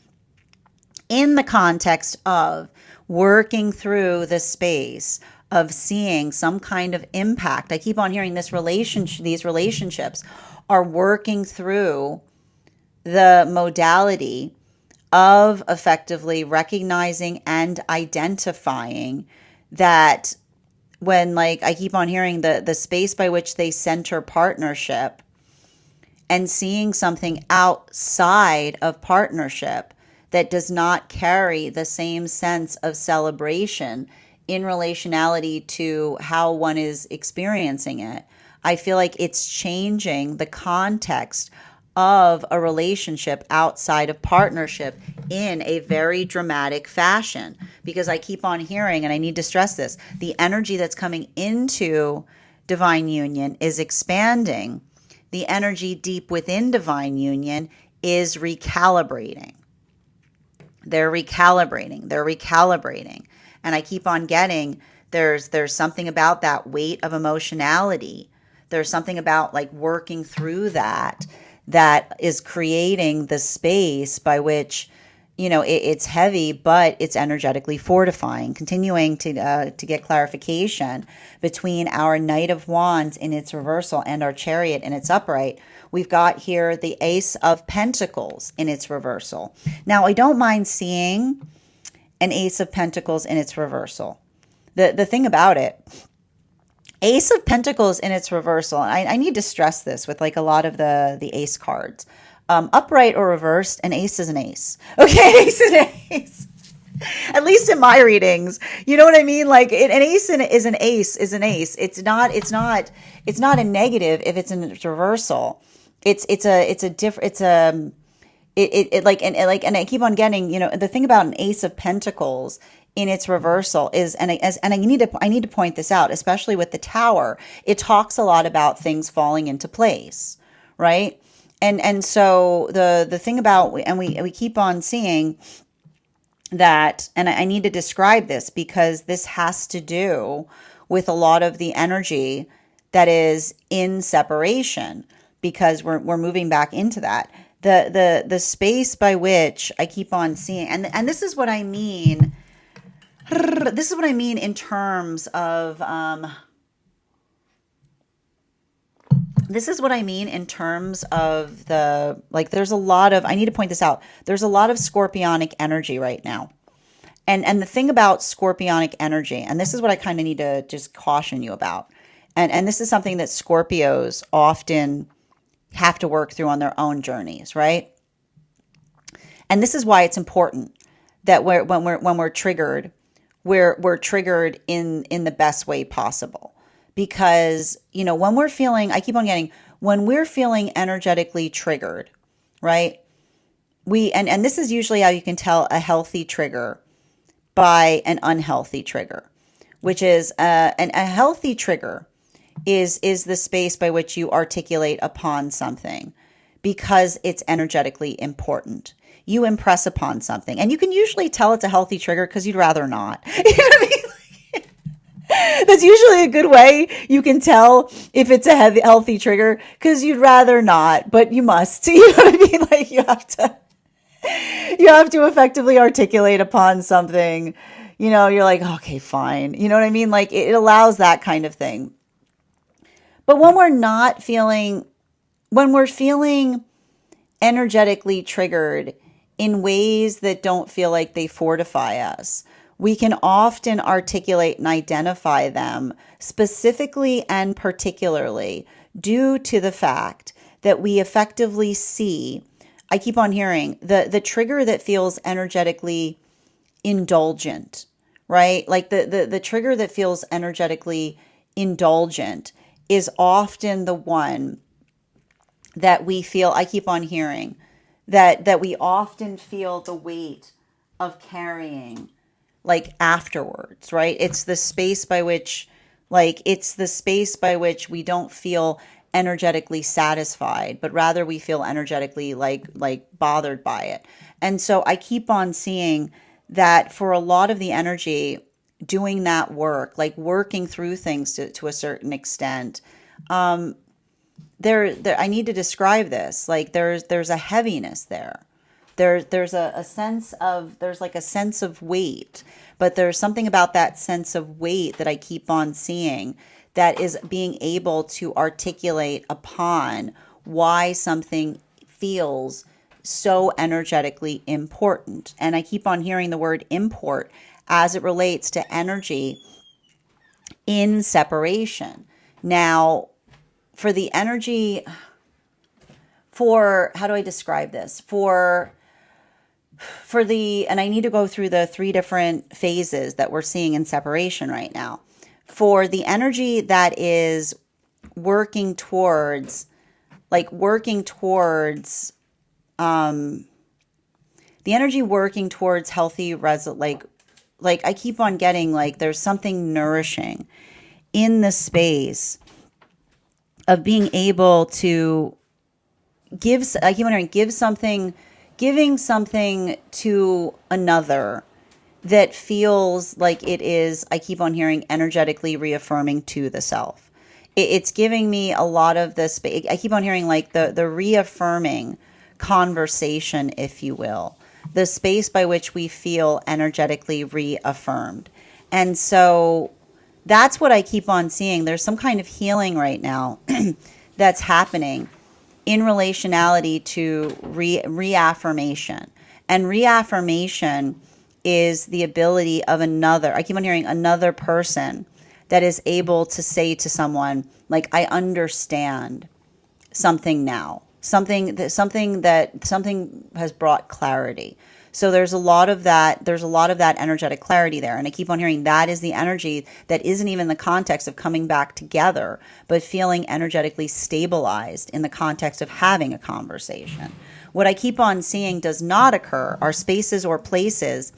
Speaker 1: in the context of working through the space of seeing some kind of impact. I keep on hearing these relationships are working through the modality of effectively recognizing and identifying that when, like, I keep on hearing the space by which they center partnership and seeing something outside of partnership that does not carry the same sense of celebration in relationality to how one is experiencing it. I feel like it's changing the context of a relationship outside of partnership in a very dramatic fashion, because I keep on hearing, and I need to stress this, the energy that's coming into divine union is expanding. The energy deep within divine union is recalibrating. They're recalibrating. And I keep on getting there's something about that weight of emotionality. There's something about, like, working through that is creating the space by which, it's heavy, but it's energetically fortifying. Continuing to get clarification between our Knight of Wands in its reversal and our Chariot in its upright, we've got here the Ace of Pentacles in its reversal. Now, I don't mind seeing an Ace of Pentacles in its reversal. The thing about it Ace of Pentacles in its reversal. And I need to stress this with like a lot of the ace cards. Upright or reversed, an ace is an ace. Okay, ace is an ace. At least in my readings, you know what I mean. Like an ace is an ace is an ace. It's not a negative if it's in its reversal. It's a different. It's a it like and I keep on getting, the thing about an ace of pentacles in its reversal is, I need to point this out, especially with the tower. It talks a lot about things falling into place, right? And so the thing about, and we keep on seeing that, and I need to describe this because this has to do with a lot of the energy that is in separation, because we're moving back into that. The space by which I keep on seeing, and this is what I mean. This is what I mean in terms of this is what I mean in terms of there's a lot of, I need to point this out. There's a lot of scorpionic energy right now. And the thing about scorpionic energy, and this is what I kind of need to just caution you about. And this is something that Scorpios often have to work through on their own journeys, right? And this is why it's important that when we're triggered, we're triggered in the best way possible. Because, when we're feeling, I keep on getting, when we're feeling energetically triggered, right? And this is usually how you can tell a healthy trigger by an unhealthy trigger, which is a healthy trigger is the space by which you articulate upon something because it's energetically important. You impress upon something, and you can usually tell it's a healthy trigger because you'd rather not. You know what I mean? That's usually a good way you can tell if it's a healthy trigger, because you'd rather not, but you must. You know what I mean? Like you have to effectively articulate upon something. You're like, okay, fine. You know what I mean? Like it allows that kind of thing. But when we're feeling energetically triggered in ways that don't feel like they fortify us, we can often articulate and identify them specifically and particularly due to the fact that we effectively see, I keep on hearing, the trigger that feels energetically indulgent, right? Like the trigger that feels energetically indulgent is often the one that we feel, I keep on hearing, that we often feel the weight of carrying like afterwards, right? It's the space by which we don't feel energetically satisfied, but rather we feel energetically like bothered by it. And so I keep on seeing that for a lot of the energy doing that work, like working through things to a certain extent, there I need to describe this. Like there's a heaviness there. There's a sense of, there's like a sense of weight, but there's something about that sense of weight that I keep on seeing that is being able to articulate upon why something feels so energetically important. And I keep on hearing the word import as it relates to energy in separation. Now, for the energy, how do I describe this? And I need to go through the 3 different phases that we're seeing in separation right now. For the energy that is working towards the energy working towards healthy like I keep on getting like there's something nourishing in the space of being able to giving something to another that feels like it is, I keep on hearing, energetically reaffirming to the self. It's giving me a lot of the space. I keep on hearing like the reaffirming conversation, if you will, the space by which we feel energetically reaffirmed. And so that's what I keep on seeing. There's some kind of healing right now that's happening in relationality to reaffirmation. And reaffirmation is the ability of another, I keep on hearing, another person that is able to say to someone, like, I understand something now, something has brought clarity. So there's a lot of that energetic clarity there. And I keep on hearing that is the energy that isn't even the context of coming back together, but feeling energetically stabilized in the context of having a conversation. What I keep on seeing does not occur are spaces or places,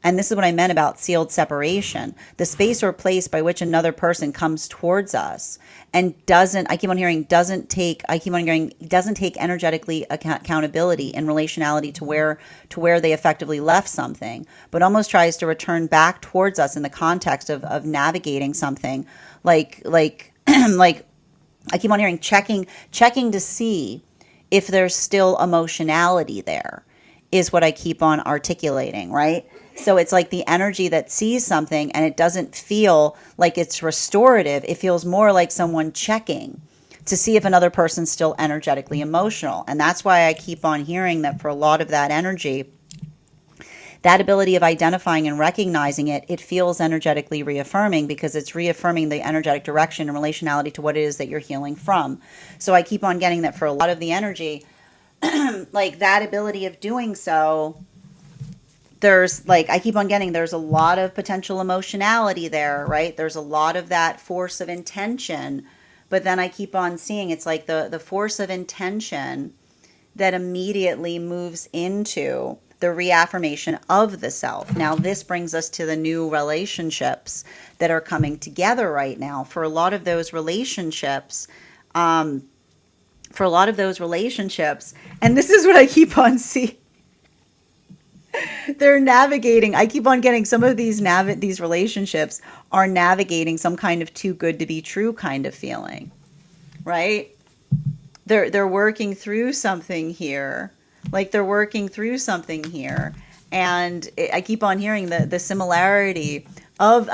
Speaker 1: and this is what I meant about sealed separation, the space or place by which another person comes towards us and doesn't take energetically accountability in relationality to where they effectively left something, but almost tries to return back towards us in the context of navigating something, like like I keep on hearing checking to see if there's still emotionality there, is what I keep on articulating, right? So it's like the energy that sees something and it doesn't feel like it's restorative. It feels more like someone checking to see if another person's still energetically emotional. And that's why I keep on hearing that for a lot of that energy, that ability of identifying and recognizing it, it feels energetically reaffirming because it's reaffirming the energetic direction in relationality to what it is that you're healing from. So I keep on getting that for a lot of the energy, like that ability of doing so, there's like, I keep on getting, there's a lot of potential emotionality there, right? There's a lot of that force of intention, but then I keep on seeing it's like the force of intention that immediately moves into the reaffirmation of the self. Now, this brings us to the new relationships that are coming together right now. For a lot of those relationships, and this is what I keep on seeing. They're navigating. I keep on getting some of these relationships are navigating some kind of too good to be true kind of feeling, right? They're working through something here, and I keep on hearing the similarity of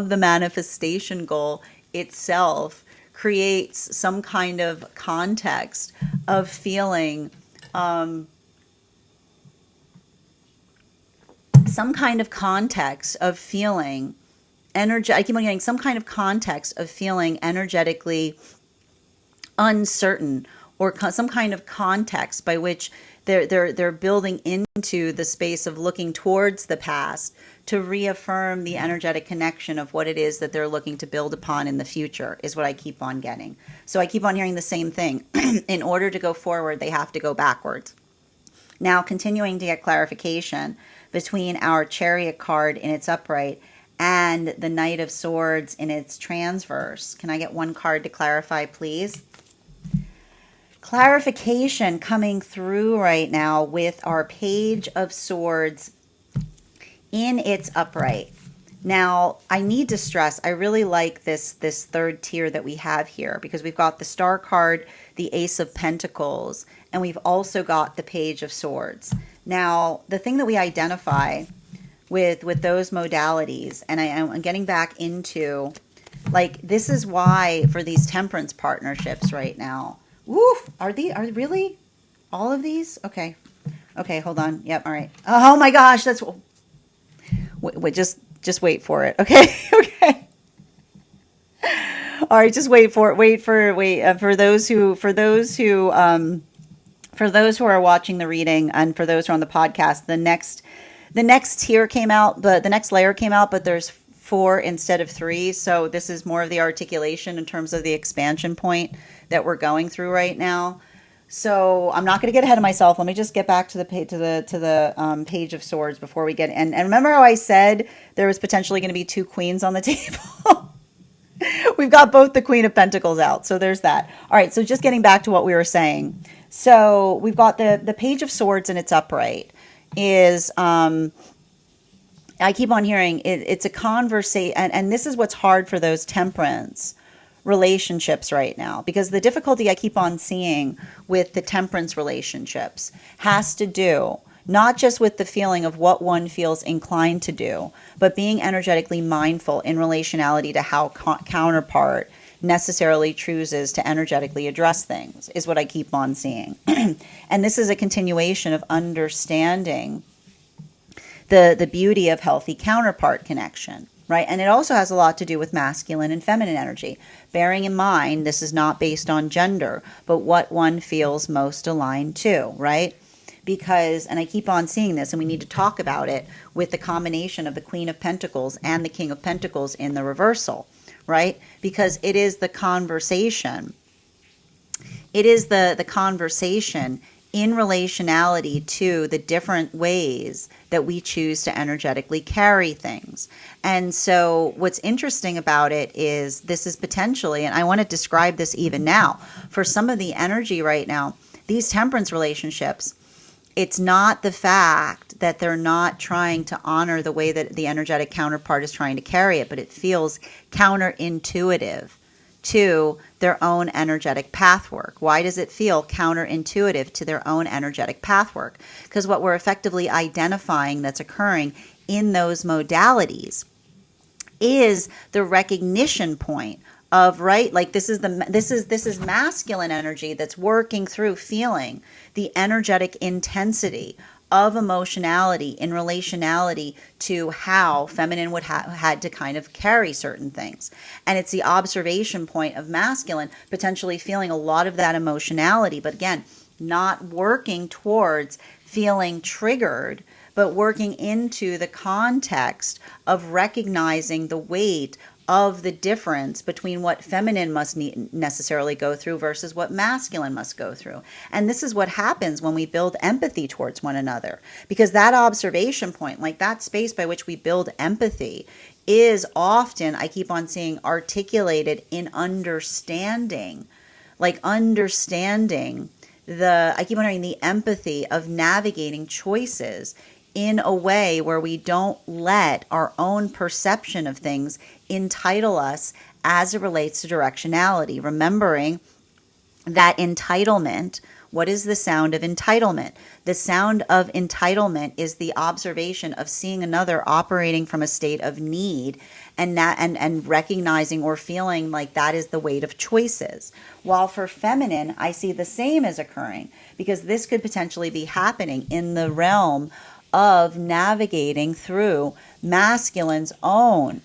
Speaker 1: the manifestation goal itself creates some kind of context of feeling. Some kind of context of feeling energy. I keep on getting some kind of context of feeling energetically uncertain, or some kind of context by which they're building into the space of looking towards the past to reaffirm the energetic connection of what it is that they're looking to build upon in the future, is what I keep on getting. So I keep on hearing the same thing. In order to go forward, they have to go backwards. Now, continuing to get clarification between our Chariot card in its upright and the Knight of Swords in its transverse. Can I get one card to clarify, please? Clarification coming through right now with our Page of Swords in its upright. Now, I need to stress, I really like this third tier that we have here, because we've got the Star card, the Ace of Pentacles, and we've also got the Page of Swords. Now, the thing that we identify with those modalities, and I'm getting back into, like, this is why for these temperance partnerships right now, are really all of these? Okay, hold on. Yep, all right. Oh my gosh, that's, wait, just wait for it. Okay, okay. All right, just wait for it. For those who are watching the reading, and for those who are on the podcast, the next tier came out, the next layer came out, but there's 4 instead of 3. So this is more of the articulation in terms of the expansion point that we're going through right now. So I'm not going to get ahead of myself. Let me just get back to the Page of Swords before we get in. And remember how I said there was potentially going to be 2 queens on the table? We've got both the Queen of Pentacles out. So there's that. All right. So just getting back to what we were saying. So we've got the Page of Swords in its upright is, I keep on hearing it's a conversation. And this is what's hard for those temperance relationships right now, because the difficulty I keep on seeing with the temperance relationships has to do not just with the feeling of what one feels inclined to do, but being energetically mindful in relationality to how counterpart necessarily chooses to energetically address things, is what I keep on seeing. And this is a continuation of understanding the beauty of healthy counterpart connection, right? And it also has a lot to do with masculine and feminine energy. Bearing in mind, this is not based on gender, but what one feels most aligned to, right? Because, and I keep on seeing this, and we need to talk about it with the combination of the Queen of Pentacles and the King of Pentacles in the reversal, right? Because it is the conversation. It is the conversation in relationality to the different ways that we choose to energetically carry things. And so what's interesting about it is this is potentially, and I want to describe this even now, for some of the energy right now, these temperance relationships, it's not the fact that they're not trying to honor the way that the energetic counterpart is trying to carry it, but it feels counterintuitive to their own energetic pathwork. Why does it feel counterintuitive to their own energetic pathwork? Because what we're effectively identifying that's occurring in those modalities is the recognition point of, right, like this is masculine energy that's working through feeling the energetic intensity of emotionality in relationality to how feminine would had to kind of carry certain things. And it's the observation point of masculine potentially feeling a lot of that emotionality, but again, not working towards feeling triggered, but working into the context of recognizing the weight of the difference between what feminine must necessarily go through versus what masculine must go through. And this is what happens when we build empathy towards one another, because that observation point, like that space by which we build empathy, is often, I keep on seeing, articulated in understanding, like understanding I keep on hearing the empathy of navigating choices in a way where we don't let our own perception of things entitle us as it relates to directionality. Remembering that entitlement, what is the sound of entitlement? The sound of entitlement is the observation of seeing another operating from a state of need and recognizing or feeling like that is the weight of choices. While for feminine, I see the same as occurring, because this could potentially be happening in the realm of navigating through masculine's own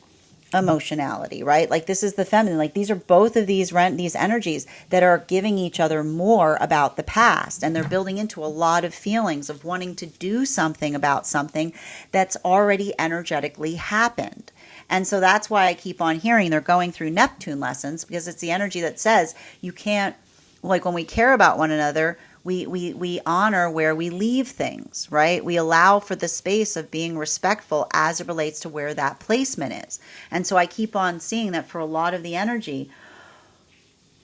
Speaker 1: emotionality, right? Like this is the feminine. Like these are both of these energies that are giving each other more about the past, and they're building into a lot of feelings of wanting to do something about something that's already energetically happened. And so that's why I keep on hearing they're going through Neptune lessons, because it's the energy that says you can't, like when we care about one another, we honor where we leave things, right? We allow for the space of being respectful as it relates to where that placement is. And so I keep on seeing that for a lot of the energy,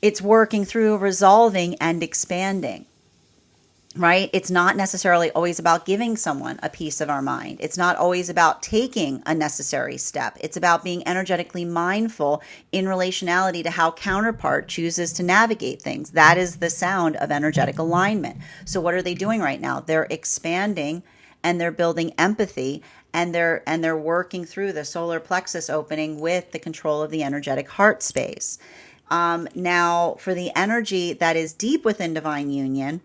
Speaker 1: it's working through resolving and expanding, right? It's not necessarily always about giving someone a piece of our mind. It's not always about taking a necessary step. It's about being energetically mindful in relationality to how counterpart chooses to navigate things. That is the sound of energetic alignment. So what are they doing right now? They're expanding and they're building empathy, and they're working through the solar plexus opening with the control of the energetic heart space. Now, for the energy that is deep within divine union,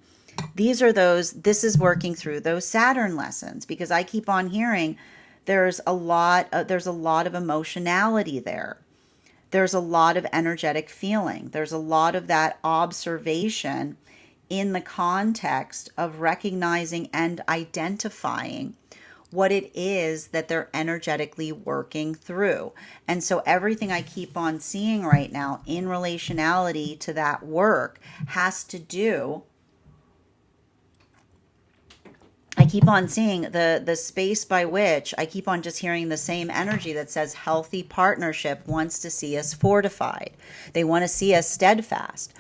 Speaker 1: this is working through those Saturn lessons, because I keep on hearing there's a lot of emotionality there. There's a lot of energetic feeling. There's a lot of that observation in the context of recognizing and identifying what it is that they're energetically working through. And so everything I keep on seeing right now in relationality to that work has to do, I keep on seeing the space by which I keep on just hearing the same energy that says healthy partnership wants to see us fortified. They want to see us steadfast.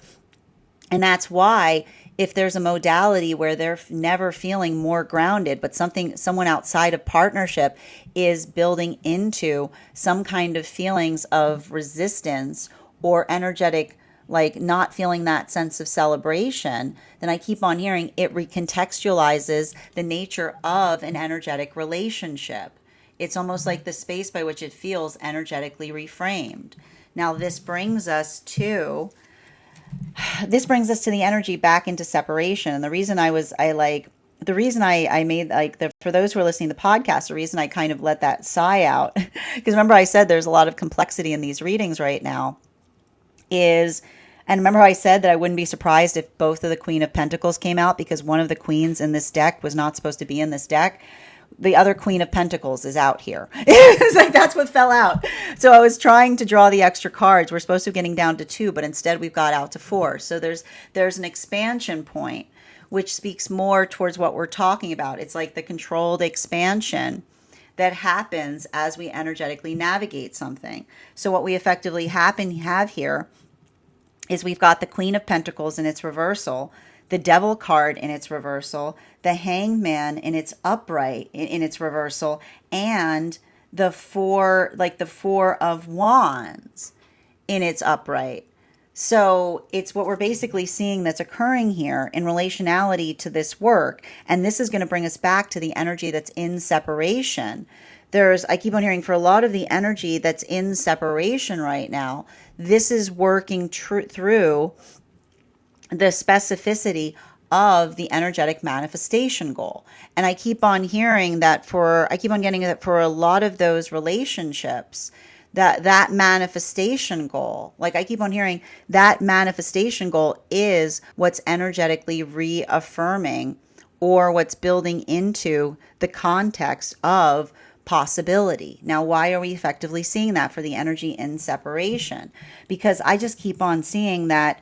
Speaker 1: And that's why if there's a modality where they're never feeling more grounded, but someone outside of partnership is building into some kind of feelings of resistance or energetic, like not feeling that sense of celebration, then I keep on hearing it recontextualizes the nature of an energetic relationship. It's almost like the space by which it feels energetically reframed. Now this brings us to the energy back into separation. And the reason I the reason I made like for those who are listening to the podcast, the reason I kind of let that sigh out, because remember I said there's a lot of complexity in these readings right now, is, and remember how I said that I wouldn't be surprised if both of the Queen of Pentacles came out because one of the queens in this deck was not supposed to be in this deck. The other Queen of Pentacles is out here. It's like that's what fell out. So I was trying to draw the extra cards. We're supposed to be getting down to 2, but instead we've got out to 4. So there's an expansion point, which speaks more towards what we're talking about. It's like the controlled expansion that happens as we energetically navigate something. So what we effectively have here is we've got the Queen of Pentacles in its reversal, the Devil card in its reversal, the Hanged Man in its upright in its reversal, and the Four of Wands in its upright. So it's what we're basically seeing that's occurring here in relationality to this work. And this is going to bring us back to the energy that's in separation. I keep on hearing for a lot of the energy that's in separation right now, this is working through the specificity of the energetic manifestation goal. And I keep on getting that for a lot of those relationships, that manifestation goal, like I keep on hearing that manifestation goal is what's energetically reaffirming or what's building into the context of possibility. Now, why are we effectively seeing that for the energy in separation? Because I just keep on seeing that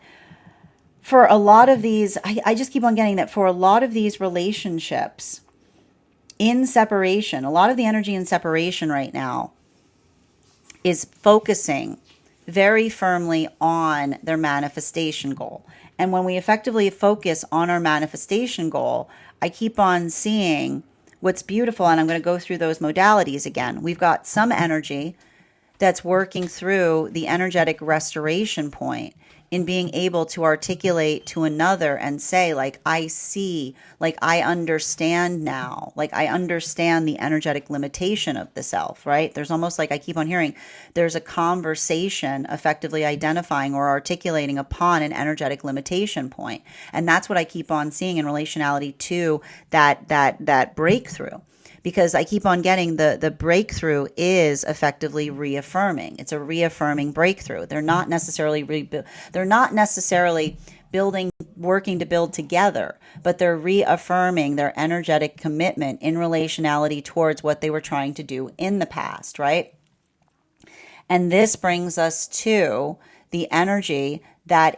Speaker 1: for a lot of these, I just keep on getting that for a lot of these relationships in separation, a lot of the energy in separation right now is focusing very firmly on their manifestation goal. And when we effectively focus on our manifestation goal, I keep on seeing what's beautiful, and I'm going to go through those modalities again. We've got some energy that's working through the energetic restoration point in being able to articulate to another and say, like, I see, like, I understand now, like, I understand the energetic limitation of the self, right? There's almost like I keep on hearing there's a conversation effectively identifying or articulating upon an energetic limitation point. And that's what I keep on seeing in relationality to that breakthrough. Because I keep on getting the breakthrough is effectively reaffirming. It's a reaffirming breakthrough. They're not necessarily working to build together, but they're reaffirming their energetic commitment in relationality towards what they were trying to do in the past, right? And this brings us to the energy that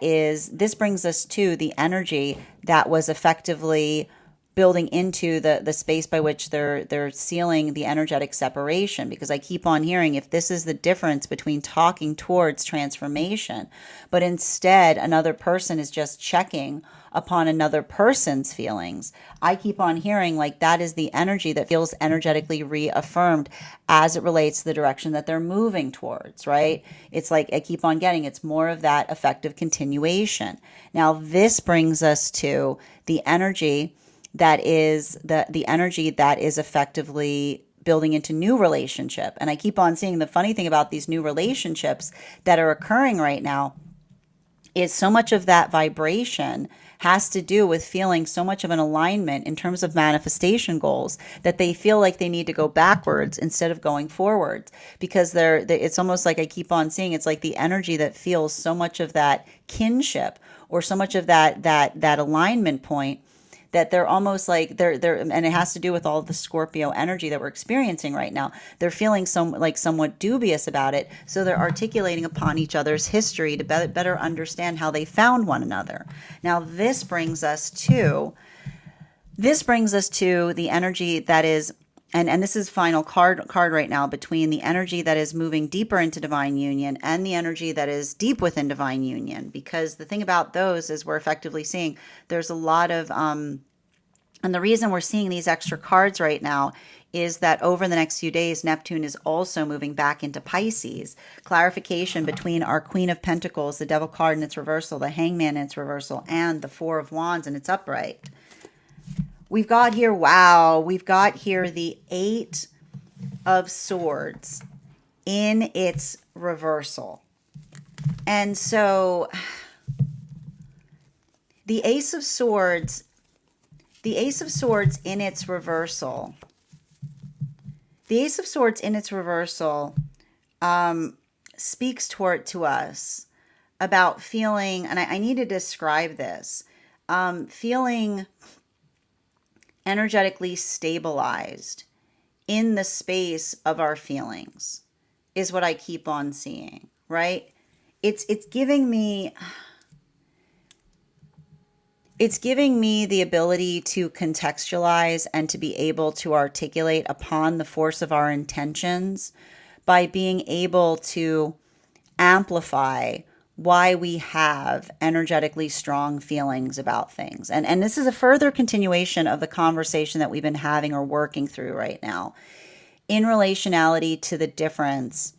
Speaker 1: was effectively building into the space by which they're sealing the energetic separation. Because I keep on hearing, if this is the difference between talking towards transformation, but instead another person is just checking upon another person's feelings, I keep on hearing like that is the energy that feels energetically reaffirmed as it relates to the direction that they're moving towards, right? It's like I keep on getting, it's more of that effective continuation. Now this brings us to the energy that is the energy that is effectively building into new relationship. And I keep on seeing the funny thing about these new relationships that are occurring right now is so much of that vibration has to do with feeling so much of an alignment in terms of manifestation goals that they feel like they need to go backwards instead of going forwards, because it's almost like I keep on seeing it's like the energy that feels so much of that kinship or so much of that alignment point that they're almost like and it has to do with all the Scorpio energy that we're experiencing right now. They're feeling somewhat dubious about it, so they're articulating upon each other's history to better understand how they found one another. Now this brings us to the energy that is, and this is final card right now, between the energy that is moving deeper into divine union and the energy that is deep within divine union. Because the thing about those is we're effectively seeing there's a lot of and the reason we're seeing these extra cards right now is that over the next few days, Neptune is also moving back into Pisces. Clarification between our Queen of Pentacles, the Devil card in its reversal, the Hangman in its reversal, and the Four of Wands in its upright. We've got here the Eight of Swords in its reversal. And so the Ace of Swords The Ace of Swords in its reversal. The Ace of Swords in its reversal speaks to us about feeling, and I need to describe this, feeling energetically stabilized in the space of our feelings is what I keep on seeing, right? It's giving me the ability to contextualize and to be able to articulate upon the force of our intentions by being able to amplify why we have energetically strong feelings about things. And this is a further continuation of the conversation that we've been having or working through right now in relationality to the difference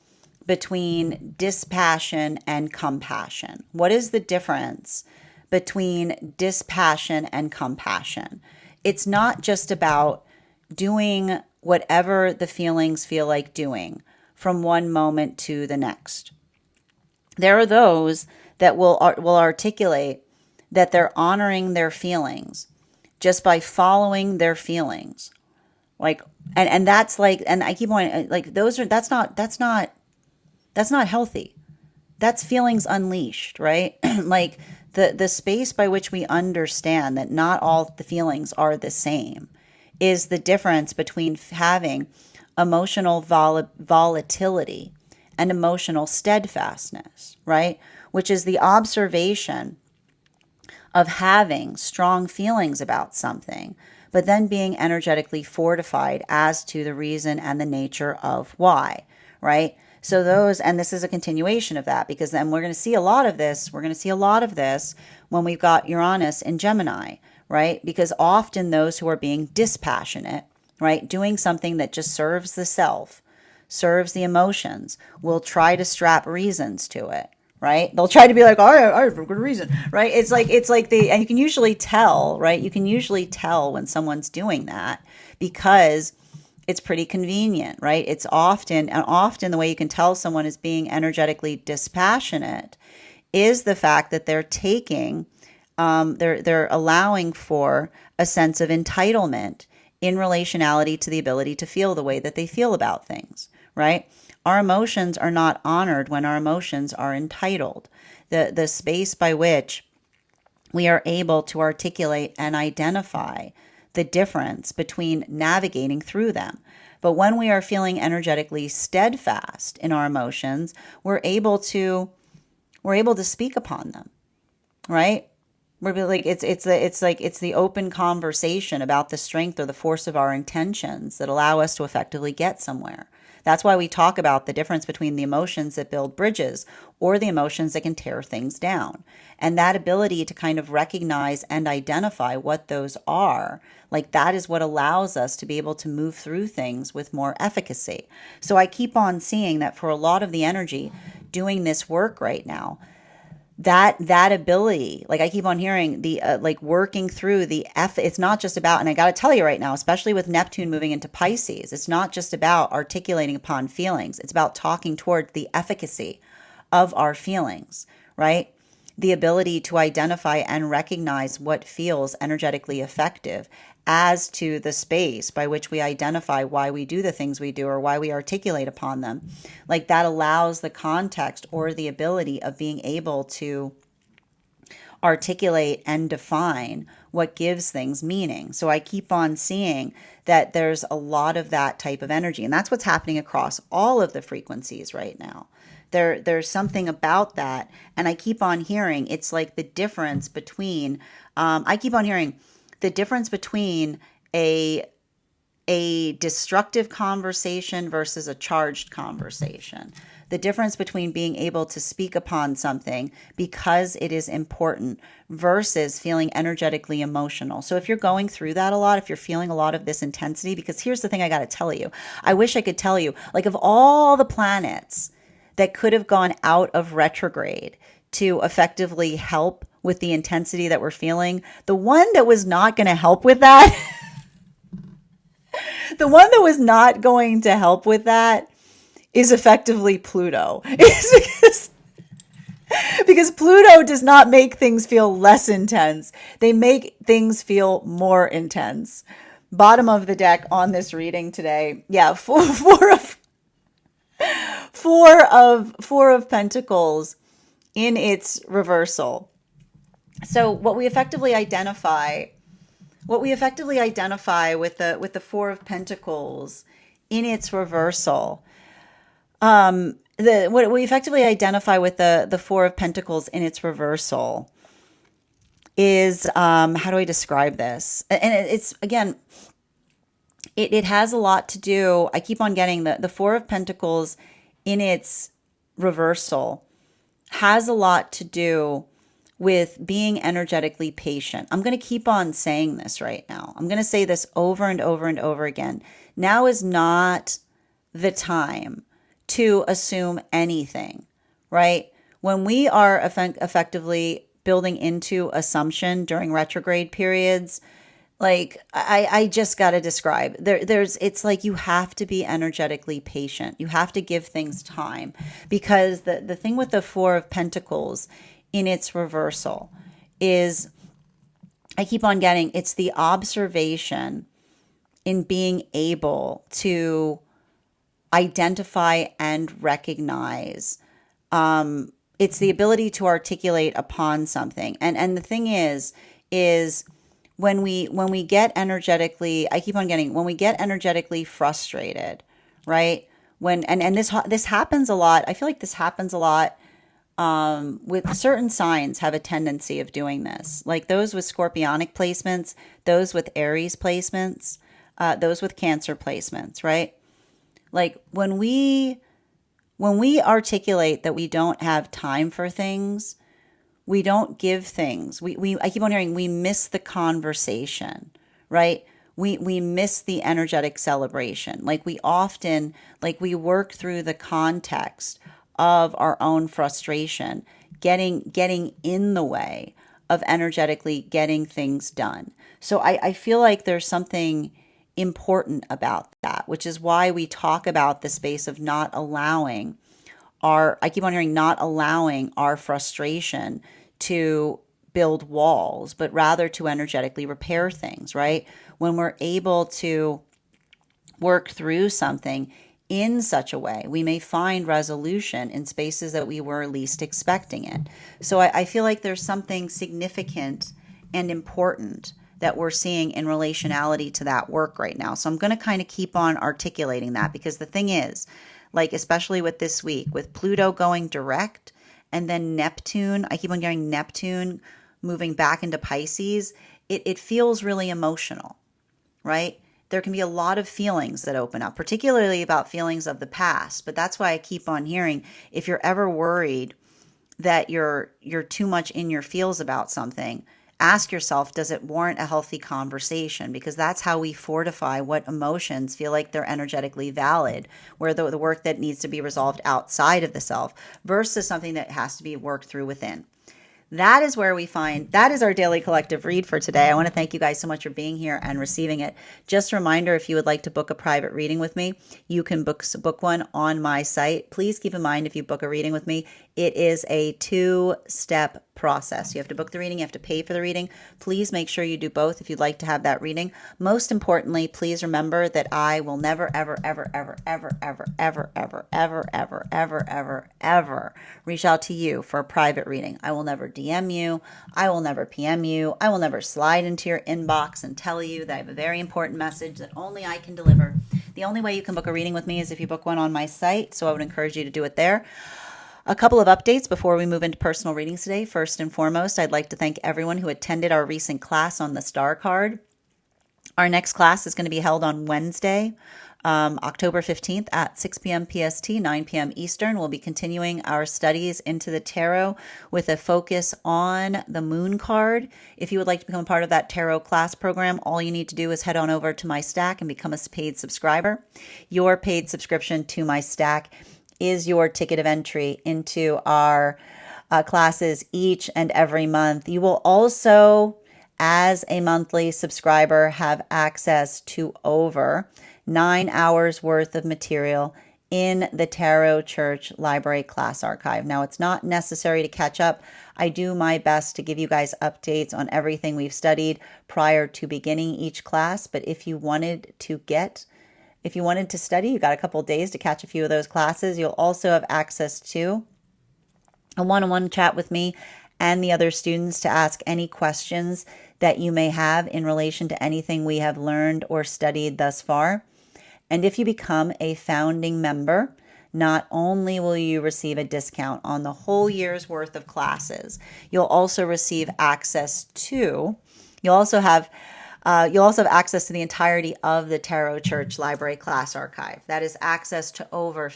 Speaker 1: between dispassion and compassion. What is the difference between dispassion and compassion? It's not just about doing whatever the feelings feel like doing from one moment to the next. There are those that will articulate that they're honoring their feelings just by following their feelings. Like, and that's like, and I keep on like, that's not healthy. That's feelings unleashed, right? Like the space by which we understand that not all the feelings are the same is the difference between having emotional volatility and emotional steadfastness, right? Which is the observation of having strong feelings about something, but then being energetically fortified as to the reason and the nature of why, right? So those, and this is a continuation of that, because then we're going to see a lot of this. We're going to see a lot of this when we've got Uranus in Gemini, right? Because often those who are being dispassionate, right, doing something that just serves the self, serves the emotions, will try to strap reasons to it, right? They'll try to be like, oh, I have a good reason, right? It's like and you can usually tell, right? You can usually tell when someone's doing that because it's pretty convenient, right? It's often the way you can tell someone is being energetically dispassionate is the fact that they're taking, they're allowing for a sense of entitlement in relationality to the ability to feel the way that they feel about things, right? Our emotions are not honored when our emotions are entitled. The space by which we are able to articulate and identify the difference between navigating through them. But when we are feeling energetically steadfast in our emotions, we're able to speak upon them, right? We're like it's the open conversation about the strength or the force of our intentions that allow us to effectively get somewhere. That's why we talk about the difference between the emotions that build bridges or the emotions that can tear things down. And that ability to kind of recognize and identify what those are, like that is what allows us to be able to move through things with more efficacy. So I keep on seeing that for a lot of the energy doing this work right now, that ability, like I keep on hearing the like working through it's not just about, and I got to tell you right now, especially with Neptune moving into Pisces, it's not just about articulating upon feelings. It's about talking toward the efficacy of our feelings, right? The ability to identify and recognize what feels energetically effective as to the space by which we identify why we do the things we do or why we articulate upon them. Like that allows the context or the ability of being able to articulate and define what gives things meaning. So I keep on seeing that there's a lot of that type of energy, and that's what's happening across all of the frequencies right now. There's something about that, and I keep on hearing it's like the difference between I keep on hearing the difference between a destructive conversation versus a charged conversation. The difference between being able to speak upon something because it is important versus feeling energetically emotional. So if you're going through that a lot, if you're feeling a lot of this intensity, because here's the thing I got to tell you. I wish I could tell you, like of all the planets that could have gone out of retrograde to effectively help with the intensity that we're feeling, the one that was not going to help with that, the one that was not going to help with that is effectively Pluto. It's because Because Pluto does not make things feel less intense. They make things feel more intense. Bottom of the deck on this reading today. Yeah, four of Pentacles in its reversal. So what we effectively identify with the Four of Pentacles in its reversal, what we effectively identify with the Four of Pentacles in its reversal is, how do I describe this? And it's again, it has a lot to do. I keep on getting the Four of Pentacles in its reversal has a lot to do with being energetically patient. I'm going to keep on saying this right now. I'm going to say this over and over and over again. Now is not the time to assume anything, right? When we are effectively building into assumption during retrograde periods, like I just got to describe it's like you have to be energetically patient. You have to give things time, because the thing with the Four of Pentacles in its reversal is, I keep on getting, it's the observation in being able to identify and recognize. It's the ability to articulate upon something. And the thing is when we get energetically, I keep on getting, when we get energetically frustrated, right? And this happens a lot. I feel like this happens a lot, with certain signs have a tendency of doing this, like those with scorpionic placements, those with Aries placements, those with Cancer placements, right? Like when we articulate that we don't have time for things, we don't give things. I keep on hearing, we miss the conversation, right? We miss the energetic celebration. Like we often, like we work through the context of our own frustration, getting in the way of energetically getting things done. So I feel like there's something important about that, which is why we talk about the space of not allowing I keep on hearing, not allowing our frustration to build walls, but rather to energetically repair things, right? When we're able to work through something in such a way, we may find resolution in spaces that we were least expecting it. So I feel like there's something significant and important that we're seeing in relationality to that work right now. So I'm going to kind of keep on articulating that, because the thing is, like, especially with this week, with Pluto going direct and then Neptune, I keep on getting Neptune moving back into Pisces, it feels really emotional, right? There can be a lot of feelings that open up, particularly about feelings of the past. But that's why I keep on hearing, if you're ever worried that you're too much in your feels about something, ask yourself, does it warrant a healthy conversation? Because that's how we fortify what emotions feel like they're energetically valid, where the work that needs to be resolved outside of the self versus something that has to be worked through within. That is where we find, that is our daily collective read for today. I want to thank you guys so much for being here and receiving it. Just a reminder, if you would like to book a private reading with me, you can book one on my site. Please keep in mind, if you book a reading with me, it is a 2-step process. You have to book the reading, you have to pay for the reading. Please make sure you do both if you'd like to have that reading. Most importantly, please remember that I will never, ever, ever, ever, ever, ever, ever, ever, ever, ever, ever, ever, ever reach out to you for a private reading. I will never DM you. I will never PM you. I will never slide into your inbox and tell you that I have a very important message that only I can deliver. The only way you can book a reading with me is if you book one on my site, so I would encourage you to do it there. A couple of updates before we move into personal readings today. First and foremost, I'd like to thank everyone who attended our recent class on the star card. Our next class is going to be held on Wednesday, October 15th at 6 p.m. PST, 9 p.m. Eastern. We'll be continuing our studies into the tarot with a focus on the moon card. If you would like to become a part of that tarot class program, all you need to do is head on over to my stack and become a paid subscriber. Your paid subscription to my stack is your ticket of entry into our classes each and every month. You will also, as a monthly subscriber, have access to over 9 hours worth of material in the Tarot Church Library class archive. Now, it's not necessary to catch up. I do my best to give you guys updates on everything we've studied prior to beginning each class. But if you wanted to study, you got a couple days to catch a few of those classes. You'll also have access to a one-on-one chat with me and the other students to ask any questions that you may have in relation to anything we have learned or studied thus far. And if you become a founding member, not only will you receive a discount on the whole year's worth of classes, you'll also receive access to, you'll also have access to the entirety of the Tarot Church Library class archive. That is access to over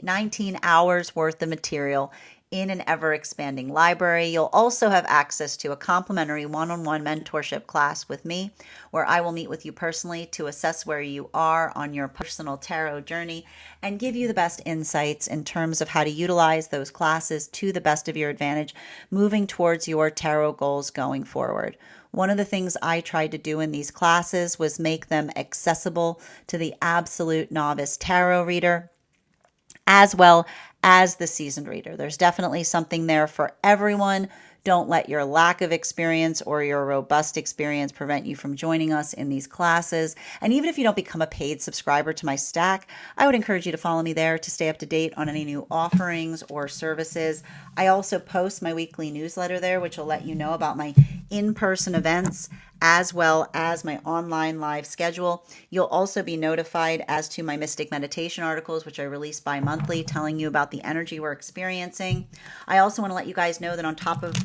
Speaker 1: 19 hours worth of material in an ever-expanding library. You'll also have access to a complimentary one-on-one mentorship class with me, where I will meet with you personally to assess where you are on your personal tarot journey and give you the best insights in terms of how to utilize those classes to the best of your advantage, moving towards your tarot goals going forward. One of the things I tried to do in these classes was make them accessible to the absolute novice tarot reader, as well as the seasoned reader. There's definitely something there for everyone. Don't let your lack of experience or your robust experience prevent you from joining us in these classes. And even if you don't become a paid subscriber to my stack, I would encourage you to follow me there to stay up to date on any new offerings or services. I also post my weekly newsletter there, which will let you know about my in-person events as well as my online live schedule. You'll also be notified as to my Mystic Meditation articles, which I release bi-monthly, telling you about the energy we're experiencing. I also want to let you guys know that on top of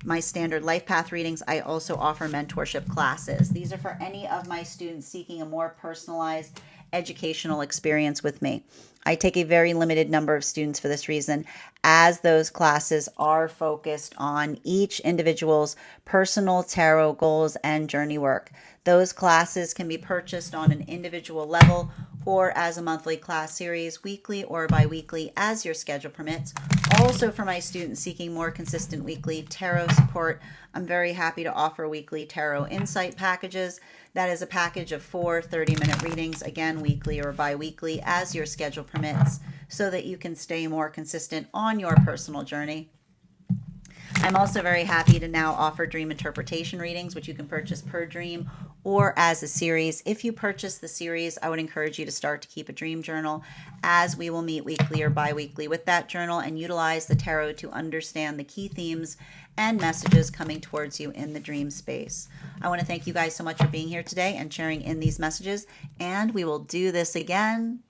Speaker 1: my standard life path readings, I also offer mentorship classes. These are for any of my students seeking a more personalized educational experience with me. I take a very limited number of students for this reason, as those classes are focused on each individual's personal tarot goals and journey work. Those classes can be purchased on an individual level or as a monthly class series, weekly or bi-weekly, as your schedule permits. Also, for my students seeking more consistent weekly tarot support, I'm very happy to offer weekly tarot insight packages. That is a package of 4 30-minute readings, again, weekly or bi-weekly, as your schedule permits, so that you can stay more consistent on your personal journey. I'm also very happy to now offer dream interpretation readings, which you can purchase per dream or as a series. If you purchase the series, I would encourage you to start to keep a dream journal, as we will meet weekly or bi-weekly with that journal and utilize the tarot to understand the key themes and messages coming towards you in the dream space. I want to thank you guys so much for being here today and sharing in these messages, and we will do this again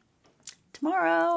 Speaker 1: tomorrow.